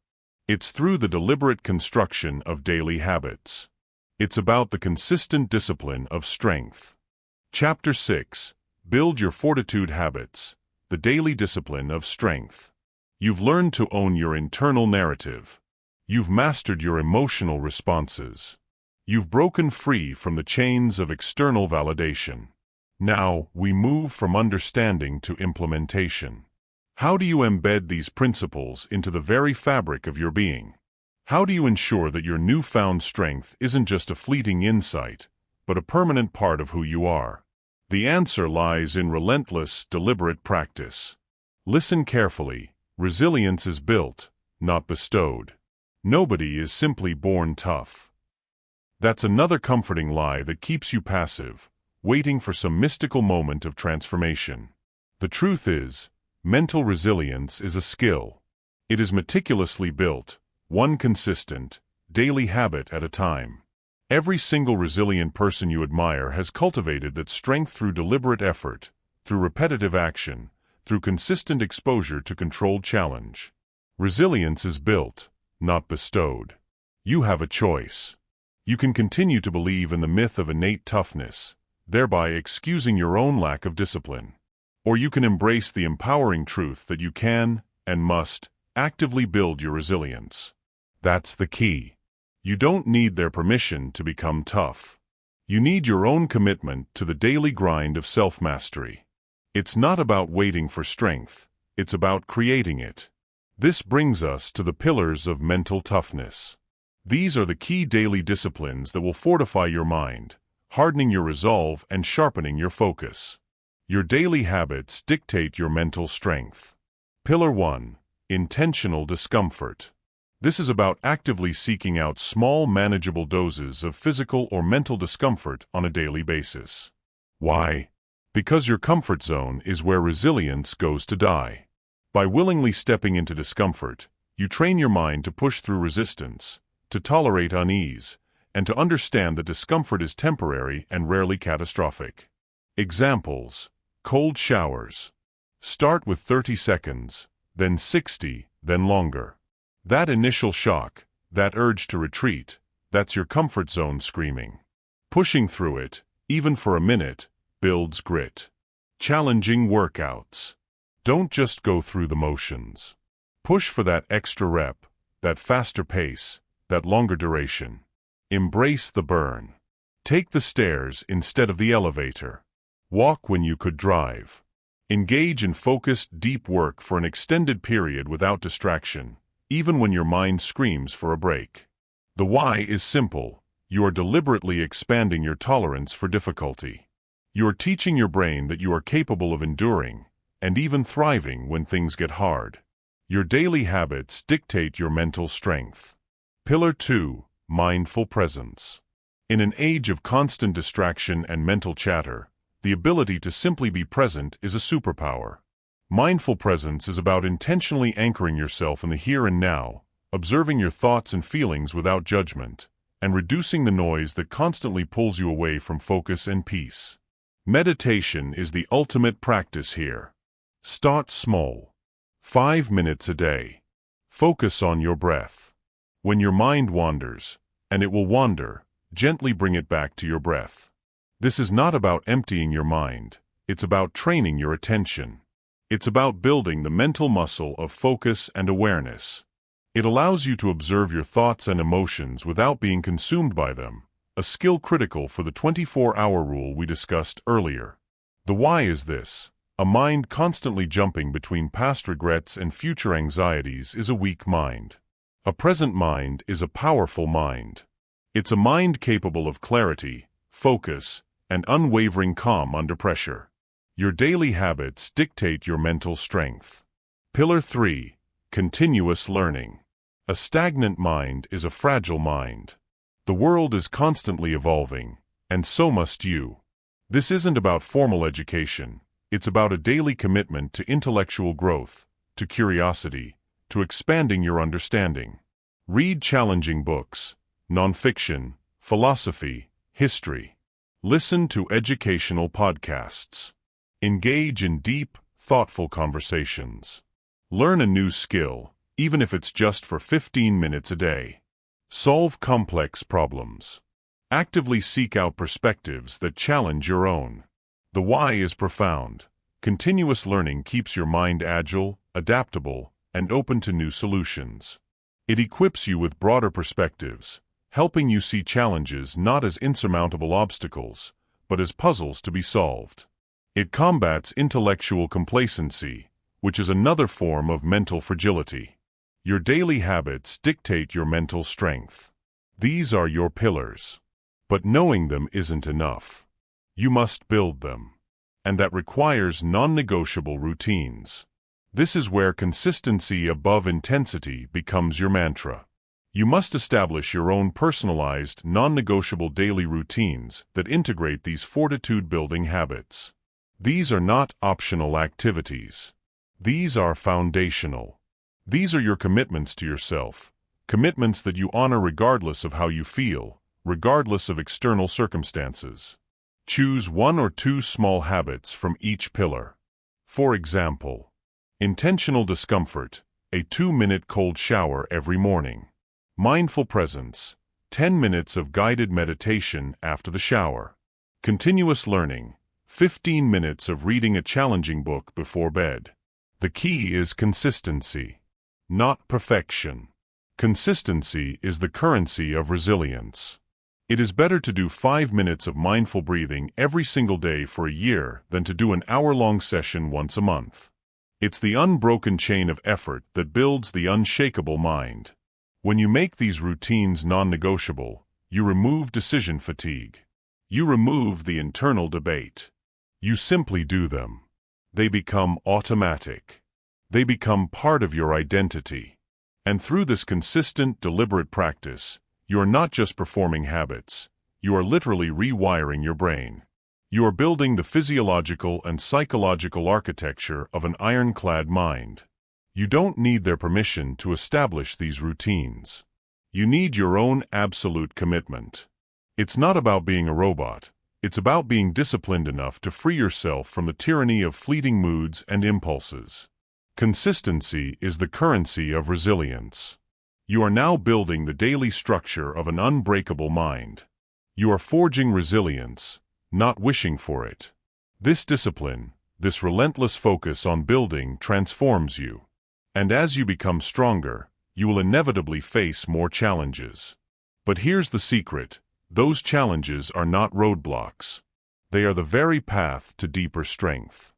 It's through the deliberate construction of daily habits. It's about the consistent discipline of strength. Chapter 6. Build your fortitude habits, the daily discipline of strength. You've learned to own your internal narrative. You've mastered your emotional responses. You've broken free from the chains of external validation. Now, we move from understanding to implementation. How do you embed these principles into the very fabric of your being? How do you ensure that your newfound strength isn't just a fleeting insight, but a permanent part of who you are? The answer lies in relentless, deliberate practice. Listen carefully. Resilience is built, not bestowed. Nobody is simply born tough. That's another comforting lie that keeps you passive, waiting for some mystical moment of transformation. The truth is, mental resilience is a skill. It is meticulously built, one consistent, daily habit at a time. Every single resilient person you admire has cultivated that strength through deliberate effort, through repetitive action, through consistent exposure to controlled challenge. Resilience is built, not bestowed. You have a choice. You can continue to believe in the myth of innate toughness, thereby excusing your own lack of discipline. Or you can embrace the empowering truth that you can, and must, actively build your resilience. That's the key. You don't need their permission to become tough. You need your own commitment to the daily grind of self-mastery. It's not about waiting for strength, it's about creating it. This brings us to the pillars of mental toughness. These are the key daily disciplines that will fortify your mind, hardening your resolve and sharpening your focus. Your daily habits dictate your mental strength. Pillar 1. Intentional discomfort. This is about actively seeking out small, manageable doses of physical or mental discomfort on a daily basis. Why? Because your comfort zone is where resilience goes to die. By willingly stepping into discomfort, you train your mind to push through resistance, to tolerate unease, and to understand that discomfort is temporary and rarely catastrophic. Examples: cold showers. Start with 30 seconds, then 60, then longer. That initial shock, that urge to retreat, that's your comfort zone screaming. Pushing through it, even for a minute, builds grit. Challenging workouts. Don't just go through the motions. Push for that extra rep, that faster pace, that longer duration. Embrace the burn. Take the stairs instead of the elevator. Walk when you could drive. Engage in focused, deep work for an extended period without distraction, even when your mind screams for a break. The why is simple. You are deliberately expanding your tolerance for difficulty. You are teaching your brain that you are capable of enduring, and even thriving when things get hard. Your daily habits dictate your mental strength. Pillar 2. Mindful presence. In an age of constant distraction and mental chatter, the ability to simply be present is a superpower. Mindful presence is about intentionally anchoring yourself in the here and now, observing your thoughts and feelings without judgment, and reducing the noise that constantly pulls you away from focus and peace. Meditation is the ultimate practice here. Start small. 5 minutes a day. Focus on your breath. When your mind wanders, and it will wander, gently bring it back to your breath. This is not about emptying your mind, it's about training your attention. It's about building the mental muscle of focus and awareness. It allows you to observe your thoughts and emotions without being consumed by them, a skill critical for the 24-hour rule we discussed earlier. The why is this: a mind constantly jumping between past regrets and future anxieties is a weak mind. A present mind is a powerful mind. It's a mind capable of clarity, focus, and unwavering calm under pressure. Your daily habits dictate your mental strength. Pillar 3. Continuous learning. A stagnant mind is a fragile mind. The world is constantly evolving, and so must you. This isn't about formal education. It's about a daily commitment to intellectual growth, to curiosity, to expanding your understanding. Read challenging books, nonfiction, philosophy, history. Listen to educational podcasts. Engage in deep, thoughtful conversations. Learn a new skill, even if it's just for 15 minutes a day. Solve complex problems. Actively seek out perspectives that challenge your own. The why is profound. Continuous learning keeps your mind agile, adaptable, and open to new solutions. It equips you with broader perspectives, helping you see challenges not as insurmountable obstacles, but as puzzles to be solved. It combats intellectual complacency, which is another form of mental fragility. Your daily habits dictate your mental strength. These are your pillars. But knowing them isn't enough. You must build them. And that requires non-negotiable routines. This is where consistency above intensity becomes your mantra. You must establish your own personalized, non-negotiable daily routines that integrate these fortitude-building habits. These are not optional activities. These are foundational. These are your commitments to yourself, commitments that you honor regardless of how you feel, regardless of external circumstances. Choose 1 or 2 small habits from each pillar. For example, intentional discomfort, a 2-minute cold shower every morning. Mindful presence, 10 minutes of guided meditation after the shower. Continuous learning, 15 minutes of reading a challenging book before bed. The key is consistency, not perfection. Consistency is the currency of resilience. It is better to do 5 minutes of mindful breathing every single day for a year than to do an hour-long session once a month. It's the unbroken chain of effort that builds the unshakable mind. When you make these routines non-negotiable, you remove decision fatigue. You remove the internal debate. You simply do them. They become automatic. They become part of your identity. And through this consistent, deliberate practice, you are not just performing habits, you are literally rewiring your brain. You are building the physiological and psychological architecture of an ironclad mind. You don't need their permission to establish these routines. You need your own absolute commitment. It's not about being a robot, it's about being disciplined enough to free yourself from the tyranny of fleeting moods and impulses. Consistency is the currency of resilience. You are now building the daily structure of an unbreakable mind. You are forging resilience, not wishing for it. This discipline, This relentless focus on building transforms you. And as you become stronger, you will inevitably face more challenges. But here's the secret: those challenges are not roadblocks. They are the very path to deeper strength.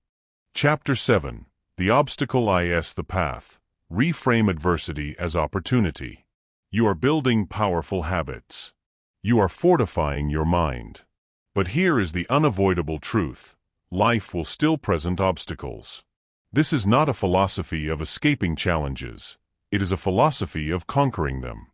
Chapter 7. The Obstacle is the Path. Reframe adversity as opportunity. You are building powerful habits. You are fortifying your mind. But here is the unavoidable truth: life will still present obstacles. This is not a philosophy of escaping challenges. It is a philosophy of conquering them.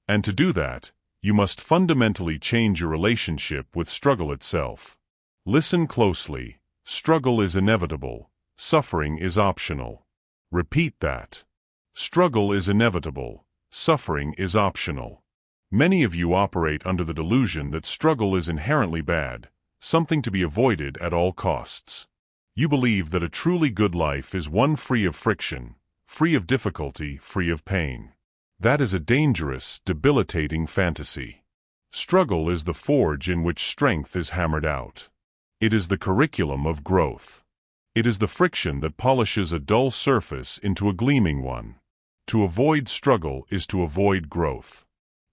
And to do that, you must fundamentally change your relationship with struggle itself. Listen closely. Struggle is inevitable. Suffering is optional. Repeat that. Struggle is inevitable. Suffering is optional. Many of you operate under the delusion that struggle is inherently bad, something to be avoided at all costs. You believe that a truly good life is one free of friction, free of difficulty, free of pain. That is a dangerous, debilitating fantasy. Struggle is the forge in which strength is hammered out. It is the curriculum of growth. It is the friction that polishes a dull surface into a gleaming one. To avoid struggle is to avoid growth.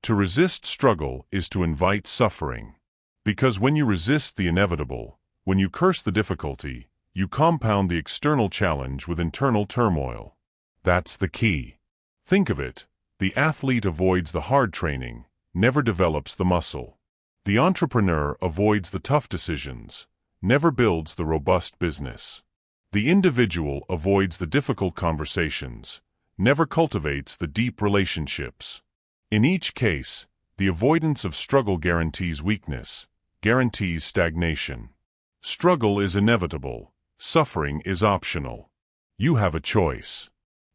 To resist struggle is to invite suffering. Because when you resist the inevitable, when you curse the difficulty, you compound the external challenge with internal turmoil. That's the key. Think of it. The athlete avoids the hard training, never develops the muscle. The entrepreneur avoids the tough decisions, never builds the robust business. The individual avoids the difficult conversations, never cultivates the deep relationships. In each case, the avoidance of struggle guarantees weakness, guarantees stagnation. Struggle is inevitable. Suffering is optional. You have a choice.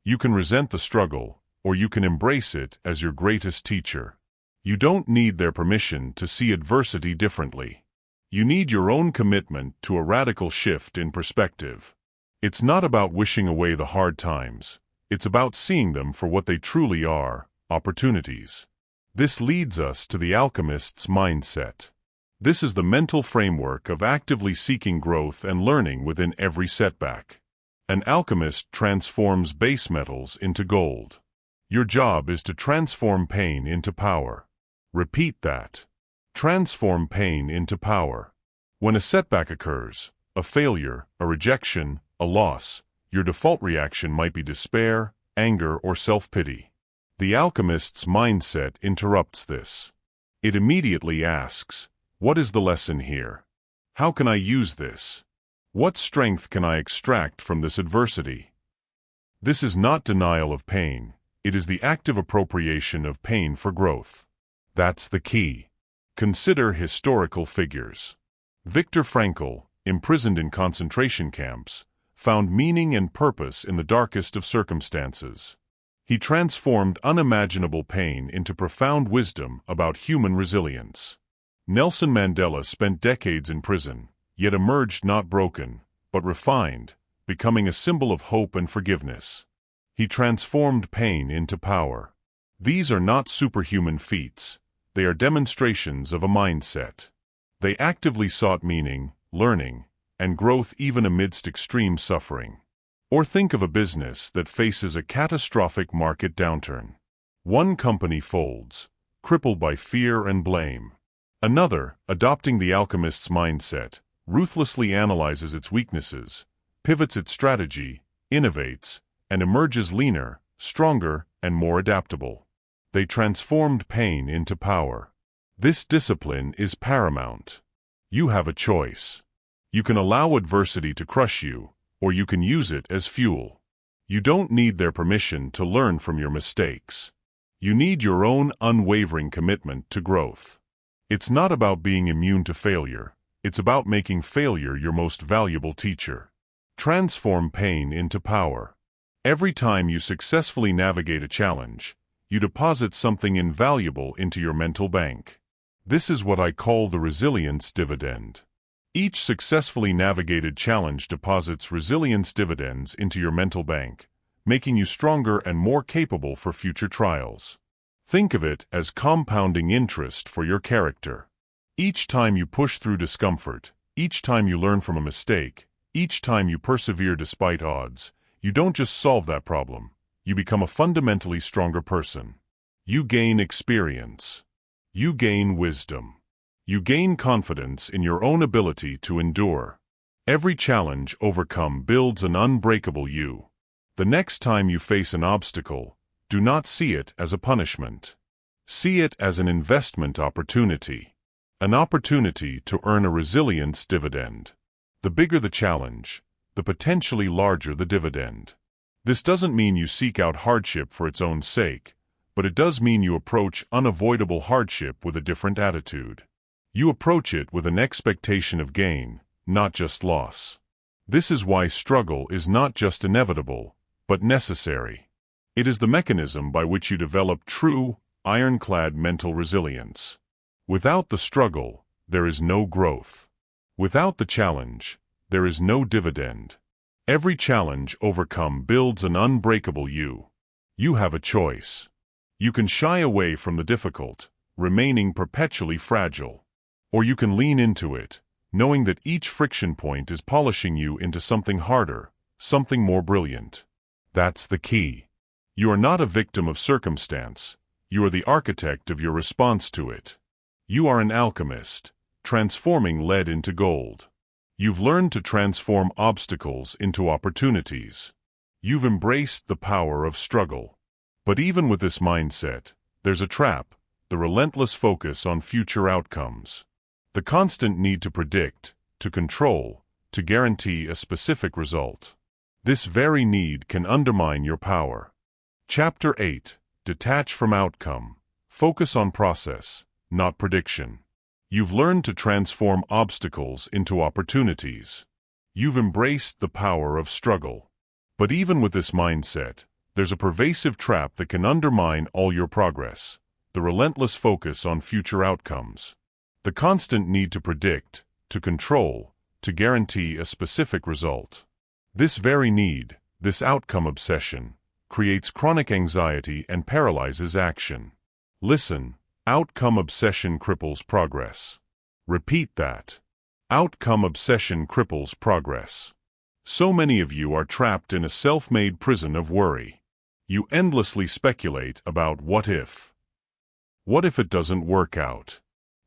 You can resent the struggle, or you can embrace it as your greatest teacher. You don't need their permission to see adversity differently. You need your own commitment to a radical shift in perspective. It's not about wishing away the hard times. It's about seeing them for what they truly are, opportunities. This leads us to the alchemist's mindset. This is the mental framework of actively seeking growth and learning within every setback. An alchemist transforms base metals into gold. Your job is to transform pain into power. Repeat that. Transform pain into power. When a setback occurs, a failure, a rejection, a loss, your default reaction might be despair, anger, or self-pity. The alchemist's mindset interrupts this. It immediately asks, what is the lesson here? How can I use this? What strength can I extract from this adversity? This is not denial of pain. It is the active appropriation of pain for growth. That's the key. Consider historical figures. Viktor Frankl, imprisoned in concentration camps, found meaning and purpose in the darkest of circumstances. He transformed unimaginable pain into profound wisdom about human resilience. Nelson Mandela spent decades in prison, yet emerged not broken, but refined, becoming a symbol of hope and forgiveness. He transformed pain into power. These are not superhuman feats. They are demonstrations of a mindset. They actively sought meaning, learning, and growth even amidst extreme suffering. Or think of a business that faces a catastrophic market downturn. One company folds, crippled by fear and blame. Another, adopting the alchemist's mindset, ruthlessly analyzes its weaknesses, pivots its strategy, innovates, and emerges leaner, stronger, and more adaptable. They transformed pain into power. This discipline is paramount. You have a choice. You can allow adversity to crush you, or you can use it as fuel. You don't need their permission to learn from your mistakes. You need your own unwavering commitment to growth. It's not about being immune to failure. It's about making failure your most valuable teacher. Transform pain into power. Every time you successfully navigate a challenge, you deposit something invaluable into your mental bank. This is what I call the resilience dividend. Each successfully navigated challenge deposits resilience dividends into your mental bank, making you stronger and more capable for future trials. Think of it as compounding interest for your character. Each time you push through discomfort, each time you learn from a mistake, Each time you persevere despite odds, you don't just solve that problem, you become a fundamentally stronger person. You gain experience. You gain wisdom. You gain confidence in your own ability to endure. Every challenge overcome builds an unbreakable you. The next time you face an obstacle, do not see it as a punishment. See it as an investment opportunity. An opportunity to earn a resilience dividend. The bigger the challenge, the potentially larger the dividend. This doesn't mean you seek out hardship for its own sake, but it does mean you approach unavoidable hardship with a different attitude. You approach it with an expectation of gain, not just loss. This is why struggle is not just inevitable, but necessary. It is the mechanism by which you develop true, ironclad mental resilience. Without the struggle, there is no growth. Without the challenge, there is no dividend. Every challenge overcome builds an unbreakable you. You have a choice. You can shy away from the difficult, remaining perpetually fragile. Or you can lean into it, knowing that each friction point is polishing you into something harder, something more brilliant. That's the key. You are not a victim of circumstance. You are the architect of your response to it. You are an alchemist, transforming lead into gold. You've learned to transform obstacles into opportunities. You've embraced the power of struggle. But even with this mindset, there's a trap, the relentless focus on future outcomes. The constant need to predict, to control, to guarantee a specific result. This very need can undermine your power. Chapter 8. Detach from outcome. Focus on process, not prediction. You've learned to transform obstacles into opportunities. You've embraced the power of struggle. But even with this mindset, there's a pervasive trap that can undermine all your progress. The relentless focus on future outcomes. The constant need to predict, to control, to guarantee a specific result. This very need, this outcome obsession, creates chronic anxiety and paralyzes action. Listen, outcome obsession cripples progress. Repeat that. Outcome obsession cripples progress. So many of you are trapped in a self-made prison of worry. You endlessly speculate about what if. What if it doesn't work out?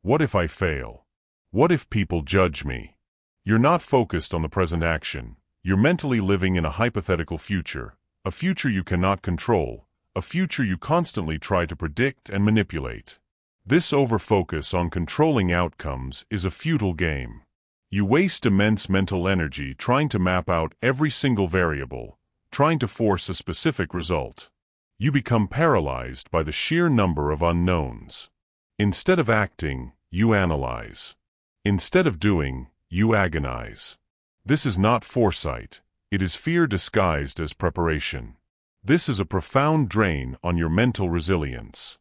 What if I fail? What if people judge me? You're not focused on the present action. You're mentally living in a hypothetical future, a future you cannot control, a future you constantly try to predict and manipulate. This overfocus on controlling outcomes is a futile game. You waste immense mental energy trying to map out every single variable, trying to force a specific result. You become paralyzed by the sheer number of unknowns. Instead of acting, you analyze. Instead of doing, you agonize. This is not foresight. It is fear disguised as preparation. This is a profound drain on your mental resilience.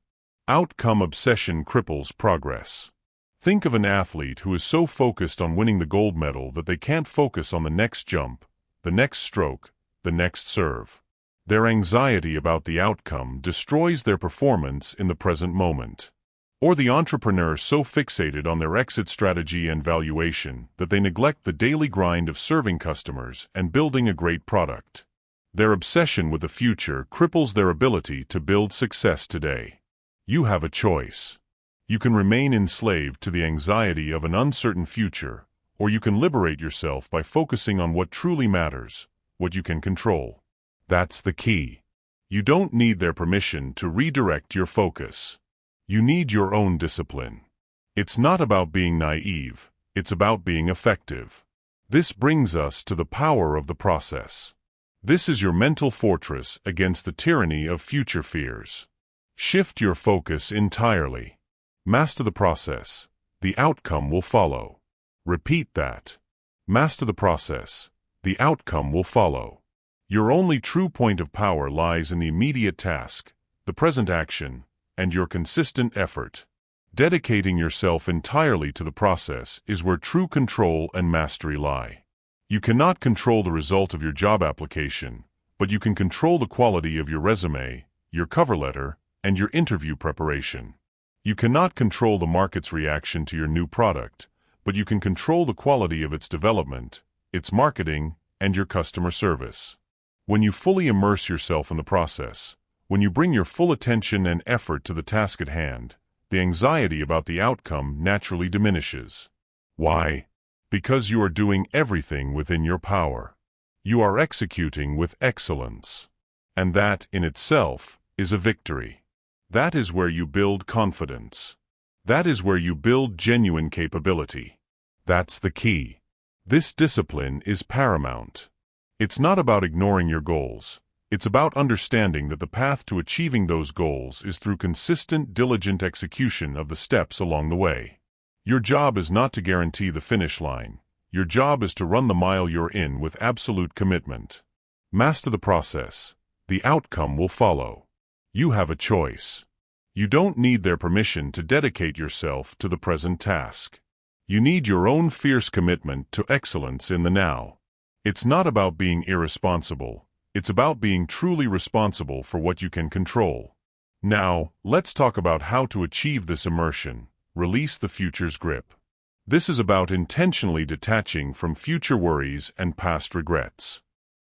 Outcome obsession cripples progress. Think of an athlete who is so focused on winning the gold medal that they can't focus on the next jump, the next stroke, the next serve. Their anxiety about the outcome destroys their performance in the present moment. Or the entrepreneur so fixated on their exit strategy and valuation that they neglect the daily grind of serving customers and building a great product. Their obsession with the future cripples their ability to build success today. You have a choice. You can remain enslaved to the anxiety of an uncertain future, or you can liberate yourself by focusing on what truly matters, what you can control. That's the key. You don't need their permission to redirect your focus. You need your own discipline. It's not about being naive, it's about being effective. This brings us to the power of the process. This is your mental fortress against the tyranny of future fears. Shift your focus entirely. Master the process. The outcome will follow. Repeat that. Master the process. The outcome will follow. Your only true point of power lies in the immediate task, the present action, and your consistent effort. Dedicating yourself entirely to the process is where true control and mastery lie. You cannot control the result of your job application, but you can control the quality of your resume, your cover letter, and your interview preparation. You cannot control the market's reaction to your new product, but you can control the quality of its development, its marketing, and your customer service. When you fully immerse yourself in the process, when you bring your full attention and effort to the task at hand, the anxiety about the outcome naturally diminishes. Why? Because you are doing everything within your power. You are executing with excellence. And that, in itself, is a victory. That is where you build confidence. That is where you build genuine capability. That's the key. This discipline is paramount. It's not about ignoring your goals. It's about understanding that the path to achieving those goals is through consistent, diligent execution of the steps along the way. Your job is not to guarantee the finish line. Your job is to run the mile you're in with absolute commitment. Master the process. The outcome will follow. You have a choice. You don't need their permission to dedicate yourself to the present task. You need your own fierce commitment to excellence in the now. It's not about being irresponsible. It's about being truly responsible for what you can control. Now, let's talk about how to achieve this immersion. Release the future's grip. This is about intentionally detaching from future worries and past regrets.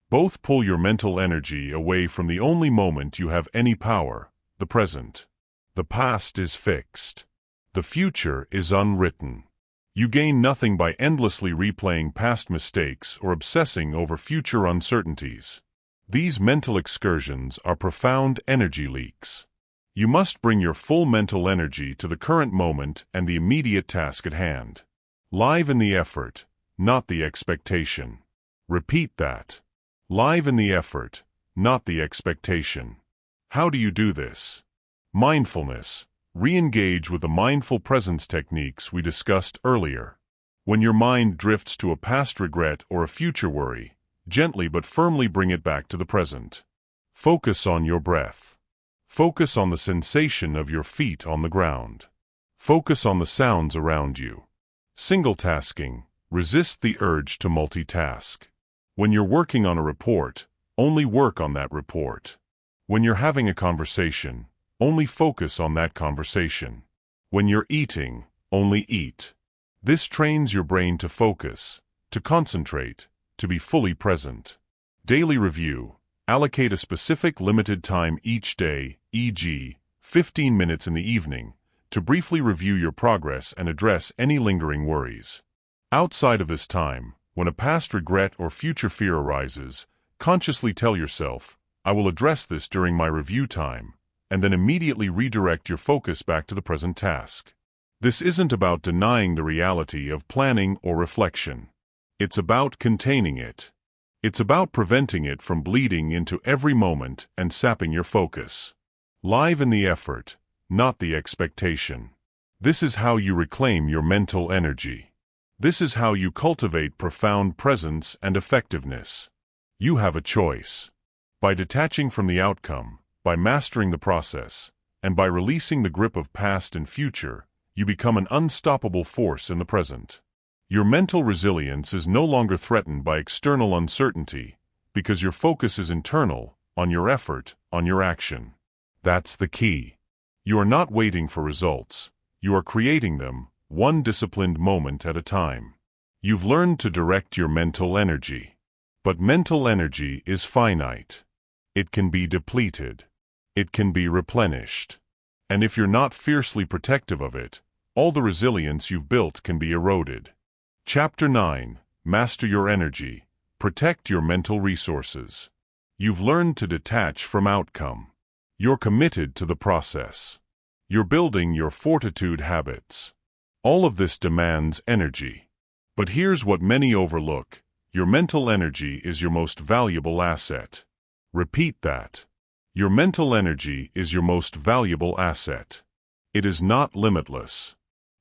Both pull your mental energy away from the only moment you have any power, the present. The past is fixed. The future is unwritten. You gain nothing by endlessly replaying past mistakes or obsessing over future uncertainties. These mental excursions are profound energy leaks. You must bring your full mental energy to the current moment and the immediate task at hand. Live in the effort, not the expectation. Repeat that. Live in the effort, not the expectation. How do you do this? Mindfulness. Re-engage with the mindful presence techniques we discussed earlier. When your mind drifts to a past regret or a future worry, gently but firmly bring it back to the present. Focus on your breath. Focus on the sensation of your feet on the ground. Focus on the sounds around you. Single tasking. Resist the urge to multitask. When you're working on a report, only work on that report. When you're having a conversation, only focus on that conversation. When you're eating, only eat. This trains your brain to focus, to concentrate, to be fully present. Daily review. Allocate a specific limited time each day, e.g., 15 minutes in the evening, to briefly review your progress and address any lingering worries. Outside of this time, when a past regret or future fear arises, consciously tell yourself, I will address this during my review time, and then immediately redirect your focus back to the present task. This isn't about denying the reality of planning or reflection. It's about containing it. It's about preventing it from bleeding into every moment and sapping your focus. Live in the effort, not the expectation. This is how you reclaim your mental energy. This is how you cultivate profound presence and effectiveness. You have a choice. By detaching from the outcome, by mastering the process, and by releasing the grip of past and future, you become an unstoppable force in the present. Your mental resilience is no longer threatened by external uncertainty, because your focus is internal, on your effort, on your action. That's the key. You are not waiting for results. You are creating them, one disciplined moment at a time. You've learned to direct your mental energy. But mental energy is finite. It can be depleted. It can be replenished. And if you're not fiercely protective of it, all the resilience you've built can be eroded. Chapter 9. Master your energy. Protect your mental resources. You've learned to detach from outcome. You're committed to the process. You're building your fortitude habits. All of this demands energy. But here's what many overlook. Your mental energy is your most valuable asset. Repeat that. Your mental energy is your most valuable asset. It is not limitless.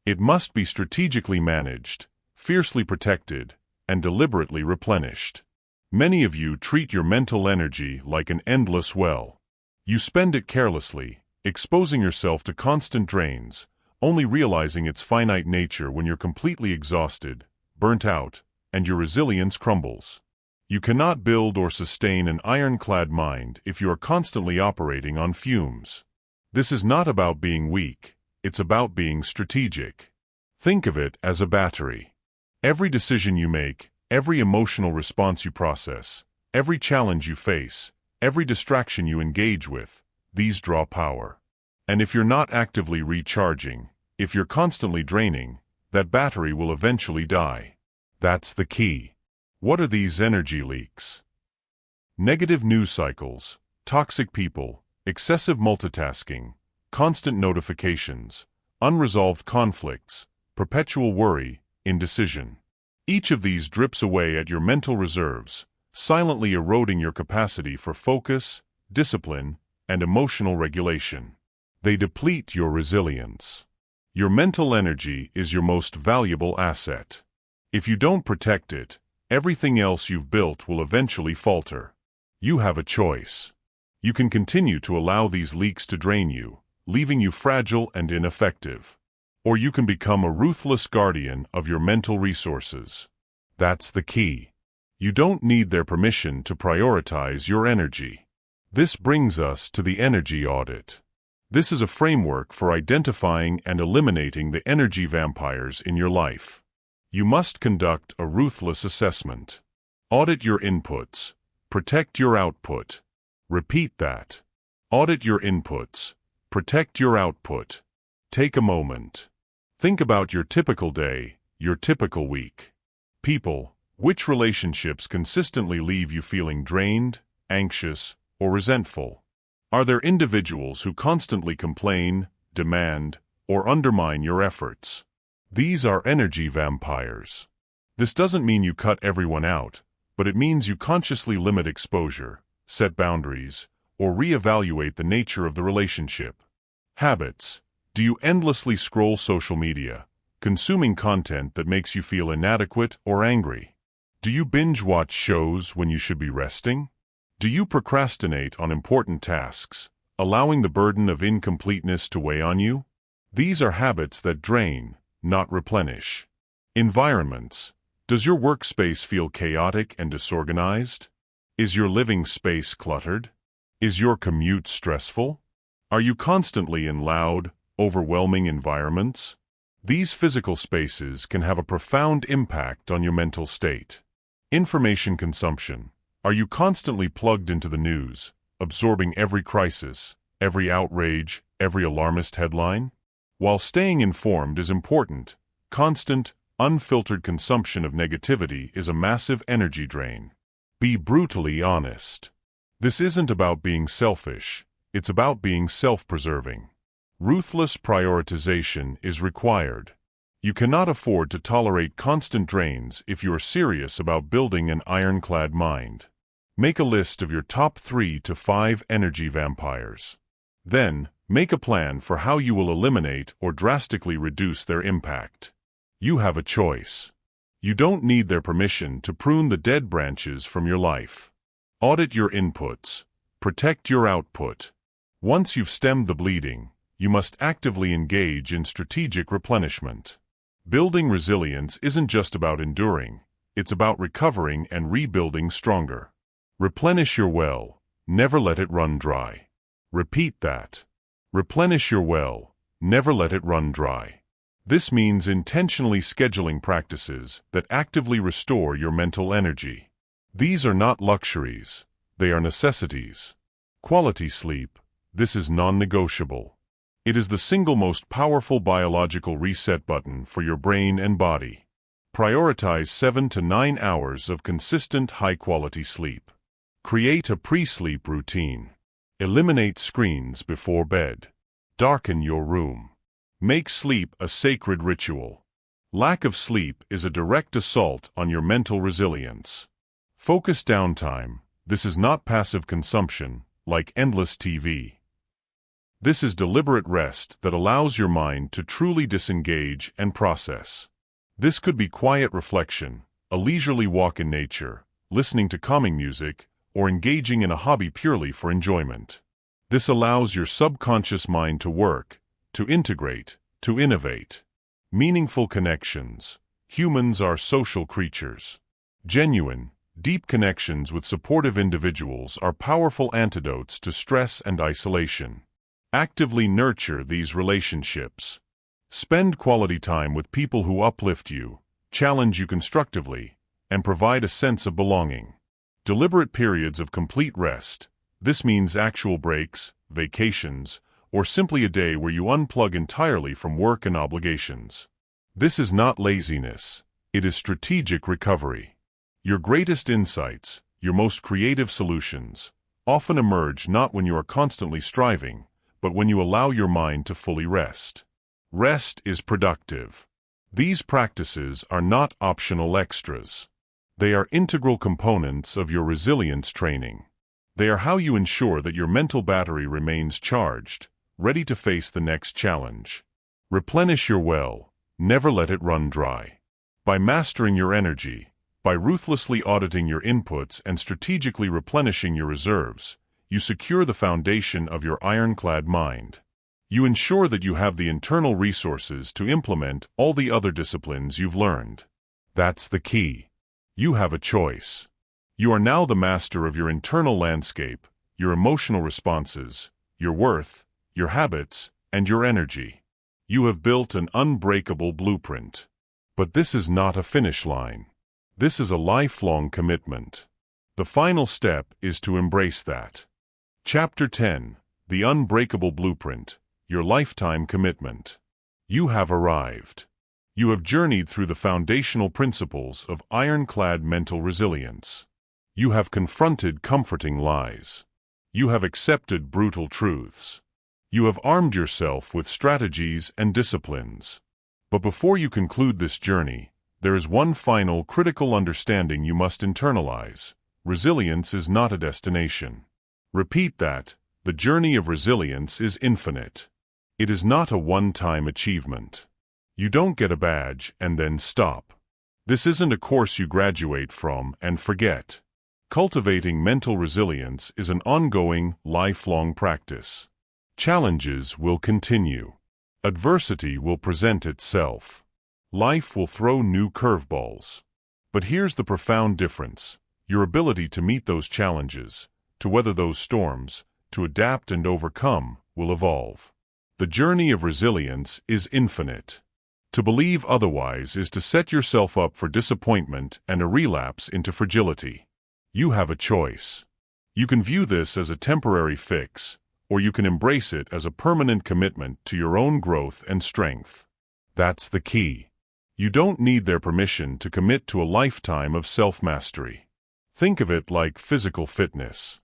It must be strategically managed, fiercely protected, and deliberately replenished. Many of you treat your mental energy like an endless well. You spend it carelessly, exposing yourself to constant drains, only realizing its finite nature when you're completely exhausted, burnt out, and your resilience crumbles. You cannot build or sustain an ironclad mind if you are constantly operating on fumes. This is not about being weak, it's about being strategic. Think of it as a battery. Every decision you make, Every emotional response you process, every challenge you face, every distraction you engage with, these draw power. And if you're not actively recharging, if you're constantly draining, that battery will eventually die. That's the key. What are these energy leaks? Negative news cycles, toxic people, excessive multitasking, constant notifications, unresolved conflicts, perpetual worry, indecision. Each of these drips away at your mental reserves, silently eroding your capacity for focus, discipline, and emotional regulation. They deplete your resilience. Your mental energy is your most valuable asset. If you don't protect it, everything else you've built will eventually falter. You have a choice. You can continue to allow these leaks to drain you, leaving you fragile and ineffective. Or you can become a ruthless guardian of your mental resources. That's the key. You don't need their permission to prioritize your energy. This brings us to the energy audit. This is a framework for identifying and eliminating the energy vampires in your life. You must conduct a ruthless assessment. Audit your inputs. Protect your output. Repeat that. Audit your inputs. Protect your output. Take a moment. Think about your typical day, your typical week. People, which relationships consistently leave you feeling drained, anxious, or resentful? Are there individuals who constantly complain, demand, or undermine your efforts? These are energy vampires. This doesn't mean you cut everyone out, but it means you consciously limit exposure, set boundaries, or reevaluate the nature of the relationship. Habits. Do you endlessly scroll social media, consuming content that makes you feel inadequate or angry? Do you binge-watch shows when you should be resting? Do you procrastinate on important tasks, allowing the burden of incompleteness to weigh on you? These are habits that drain, not replenish. Environments. Does your workspace feel chaotic and disorganized? Is your living space cluttered? Is your commute stressful? Are you constantly in loud, overwhelming environments? These physical spaces can have a profound impact on your mental state. Information consumption. Are you constantly plugged into the news, absorbing every crisis, every outrage, every alarmist headline? While staying informed is important, constant, unfiltered consumption of negativity is a massive energy drain. Be brutally honest. This isn't about being selfish, it's about being self-preserving. Ruthless prioritization is required. You cannot afford to tolerate constant drains if you are serious about building an ironclad mind. Make a list of your top 3 to 5 energy vampires. Then, make a plan for how you will eliminate or drastically reduce their impact. You have a choice. You don't need their permission to prune the dead branches from your life. Audit your inputs. Protect your output. Once you've stemmed the bleeding, you must actively engage in strategic replenishment. Building resilience isn't just about enduring, it's about recovering and rebuilding stronger. Replenish your well, never let it run dry. Repeat that. Replenish your well, never let it run dry. This means intentionally scheduling practices that actively restore your mental energy. These are not luxuries, they are necessities. Quality sleep, this is non-negotiable. It is the single most powerful biological reset button for your brain and body. Prioritize 7 to 9 hours of consistent high-quality sleep. Create a pre-sleep routine. Eliminate screens before bed. Darken your room. Make sleep a sacred ritual. Lack of sleep is a direct assault on your mental resilience. Focus downtime. This is not passive consumption, like endless TV. This is deliberate rest that allows your mind to truly disengage and process. This could be quiet reflection, a leisurely walk in nature, listening to calming music, or engaging in a hobby purely for enjoyment. This allows your subconscious mind to work, to integrate, to innovate. Meaningful connections. Humans are social creatures. Genuine, deep connections with supportive individuals are powerful antidotes to stress and isolation. Actively nurture these relationships. Spend quality time with people who uplift you, challenge you constructively, and provide a sense of belonging. Deliberate periods of complete rest. This means actual breaks, vacations, or simply a day where you unplug entirely from work and obligations. This is not laziness. It is strategic recovery. Your greatest insights, your most creative solutions, often emerge not when you are constantly striving, but when you allow your mind to fully rest. Rest is productive. These practices are not optional extras. They are integral components of your resilience training. They are how you ensure that your mental battery remains charged, ready to face the next challenge. Replenish your well, never let it run dry. By mastering your energy, by ruthlessly auditing your inputs and strategically replenishing your reserves, you secure the foundation of your ironclad mind. You ensure that you have the internal resources to implement all the other disciplines you've learned. That's the key. You have a choice. You are now the master of your internal landscape, your emotional responses, your worth, your habits, and your energy. You have built an unbreakable blueprint. But this is not a finish line. This is a lifelong commitment. The final step is to embrace that. Chapter 10: The Unbreakable Blueprint, Your Lifetime Commitment. You have arrived. You have journeyed through the foundational principles of ironclad mental resilience. You have confronted comforting lies. You have accepted brutal truths. You have armed yourself with strategies and disciplines. But before you conclude this journey, there is one final critical understanding you must internalize. Resilience is not a destination. Repeat that. The journey of resilience is infinite. It is not a one-time achievement. You don't get a badge and then stop. This isn't a course you graduate from and forget. Cultivating mental resilience is an ongoing, lifelong practice. Challenges will continue. Adversity will present itself. Life will throw new curveballs. But here's the profound difference. Your ability to meet those challenges, to weather those storms, to adapt and overcome, will evolve. The journey of resilience is infinite. To believe otherwise is to set yourself up for disappointment and a relapse into fragility. You have a choice. You can view this as a temporary fix, or you can embrace it as a permanent commitment to your own growth and strength. That's the key. You don't need their permission to commit to a lifetime of self-mastery. Think of it like physical fitness.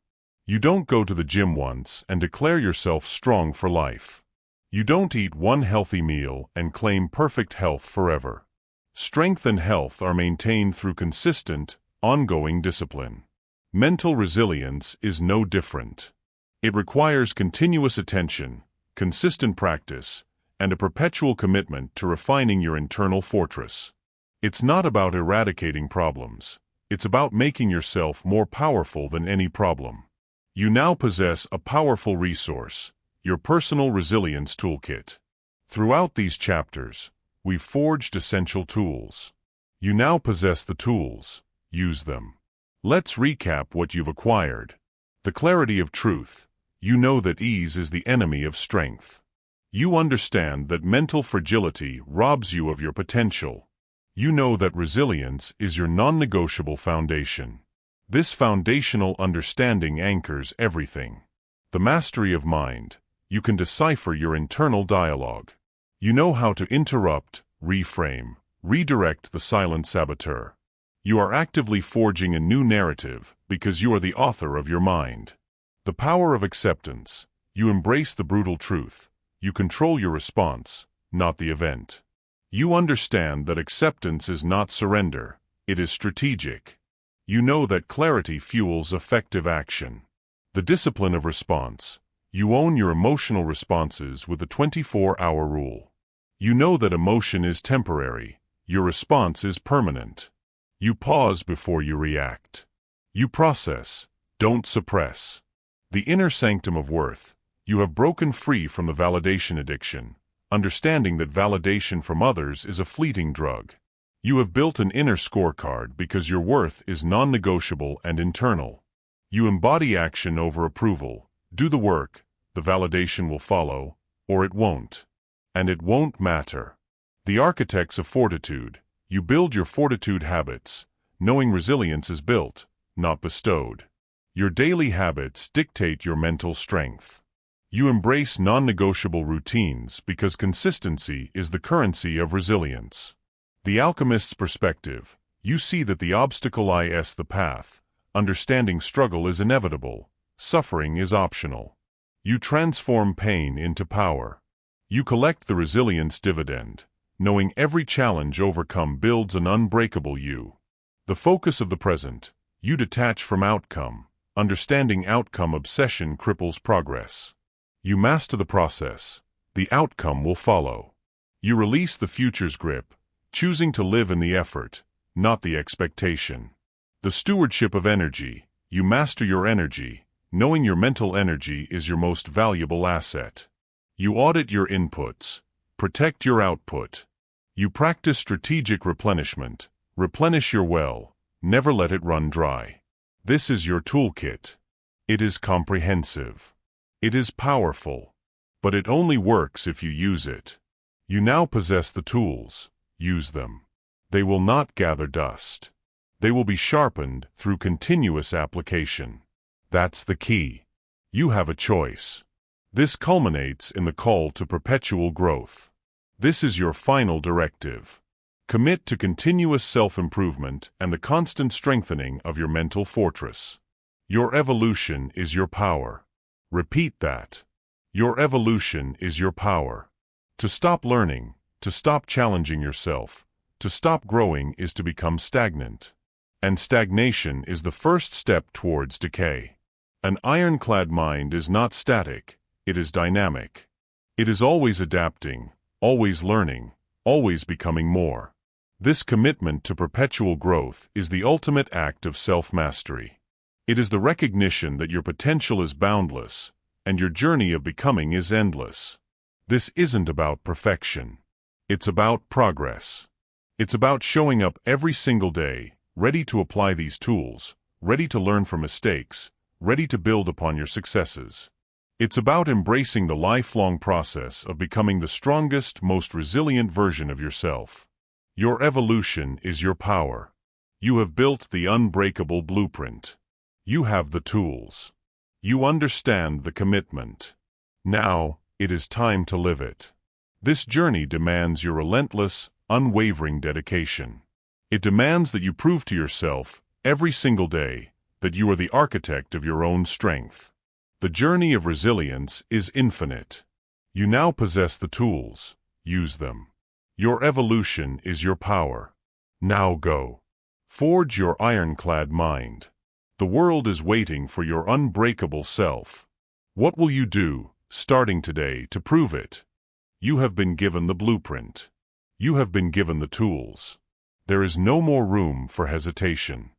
You don't go to the gym once and declare yourself strong for life. You don't eat one healthy meal and claim perfect health forever. Strength and health are maintained through consistent, ongoing discipline. Mental resilience is no different. It requires continuous attention, consistent practice, and a perpetual commitment to refining your internal fortress. It's not about eradicating problems. It's about making yourself more powerful than any problem. You now possess a powerful resource, your personal resilience toolkit. Throughout these chapters, we've forged essential tools. You now possess the tools. Use them. Let's recap what you've acquired. The clarity of truth. You know that ease is the enemy of strength. You understand that mental fragility robs you of your potential. You know that resilience is your non-negotiable foundation. This foundational understanding anchors everything. The mastery of mind. You can decipher your internal dialogue. You know how to interrupt, reframe, redirect the silent saboteur. You are actively forging a new narrative because you are the author of your mind. The power of acceptance. You embrace the brutal truth. You control your response, not the event. You understand that acceptance is not surrender, it is strategic. You know that clarity fuels effective action. The discipline of response. You own your emotional responses with the 24-hour rule. You know that emotion is temporary, your response is permanent. You pause before you react. You process, don't suppress. The inner sanctum of worth. You have broken free from the validation addiction, understanding that validation from others is a fleeting drug. You have built an inner scorecard because your worth is non-negotiable and internal. You embody action over approval. Do the work, the validation will follow, or it won't. And it won't matter. The architects of fortitude. You build your fortitude habits, knowing resilience is built, not bestowed. Your daily habits dictate your mental strength. You embrace non-negotiable routines because consistency is the currency of resilience. The alchemist's perspective, you see that the obstacle is the path, understanding struggle is inevitable, suffering is optional. You transform pain into power. You collect the resilience dividend, knowing every challenge overcome builds an unbreakable you. The focus of the present, you detach from outcome, understanding outcome obsession cripples progress. You master the process, the outcome will follow. You release the future's grip, choosing to live in the effort, not the expectation. The stewardship of energy, you master your energy, knowing your mental energy is your most valuable asset. You audit your inputs, protect your output. You practice strategic replenishment, replenish your well, never let it run dry. This is your toolkit. It is comprehensive. It is powerful. But it only works if you use it. You now possess the tools. Use them. They will not gather dust. They will be sharpened through continuous application. That's the key. You have a choice. This culminates in the call to perpetual growth. This is your final directive. Commit to continuous self-improvement and the constant strengthening of your mental fortress. Your evolution is your power. Repeat that. Your evolution is your power. To stop learning, to stop challenging yourself, to stop growing is to become stagnant. And stagnation is the first step towards decay. An ironclad mind is not static, it is dynamic. It is always adapting, always learning, always becoming more. This commitment to perpetual growth is the ultimate act of self-mastery. It is the recognition that your potential is boundless, and your journey of becoming is endless. This isn't about perfection. It's about progress. It's about showing up every single day, ready to apply these tools, ready to learn from mistakes, ready to build upon your successes. It's about embracing the lifelong process of becoming the strongest, most resilient version of yourself. Your evolution is your power. You have built the unbreakable blueprint. You have the tools. You understand the commitment. Now, it is time to live it. This journey demands your relentless, unwavering dedication. It demands that you prove to yourself, every single day, that you are the architect of your own strength. The journey of resilience is infinite. You now possess the tools. Use them. Your evolution is your power. Now go. Forge your ironclad mind. The world is waiting for your unbreakable self. What will you do, starting today, to prove it? You have been given the blueprint. You have been given the tools. There is no more room for hesitation.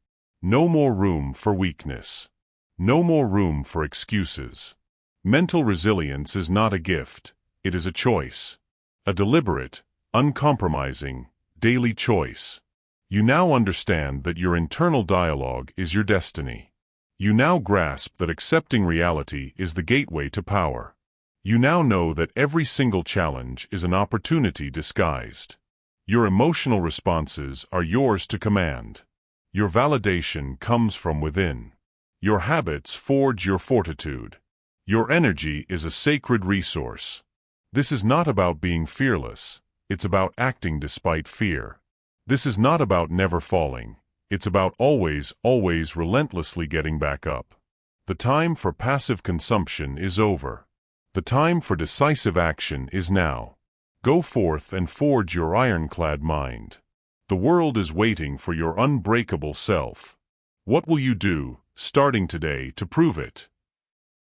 No more room for weakness. No more room for excuses. Mental resilience is not a gift, it is a choice. A deliberate, uncompromising, daily choice. You now understand that your internal dialogue is your destiny. You now grasp that accepting reality is the gateway to power. You now know that every single challenge is an opportunity disguised. Your emotional responses are yours to command. Your validation comes from within. Your habits forge your fortitude. Your energy is a sacred resource. This is not about being fearless. It's about acting despite fear. This is not about never falling. It's about always, always relentlessly getting back up. The time for passive consumption is over. The time for decisive action is now. Go forth and forge your ironclad mind. The world is waiting for your unbreakable self. What will you do, starting today, to prove it?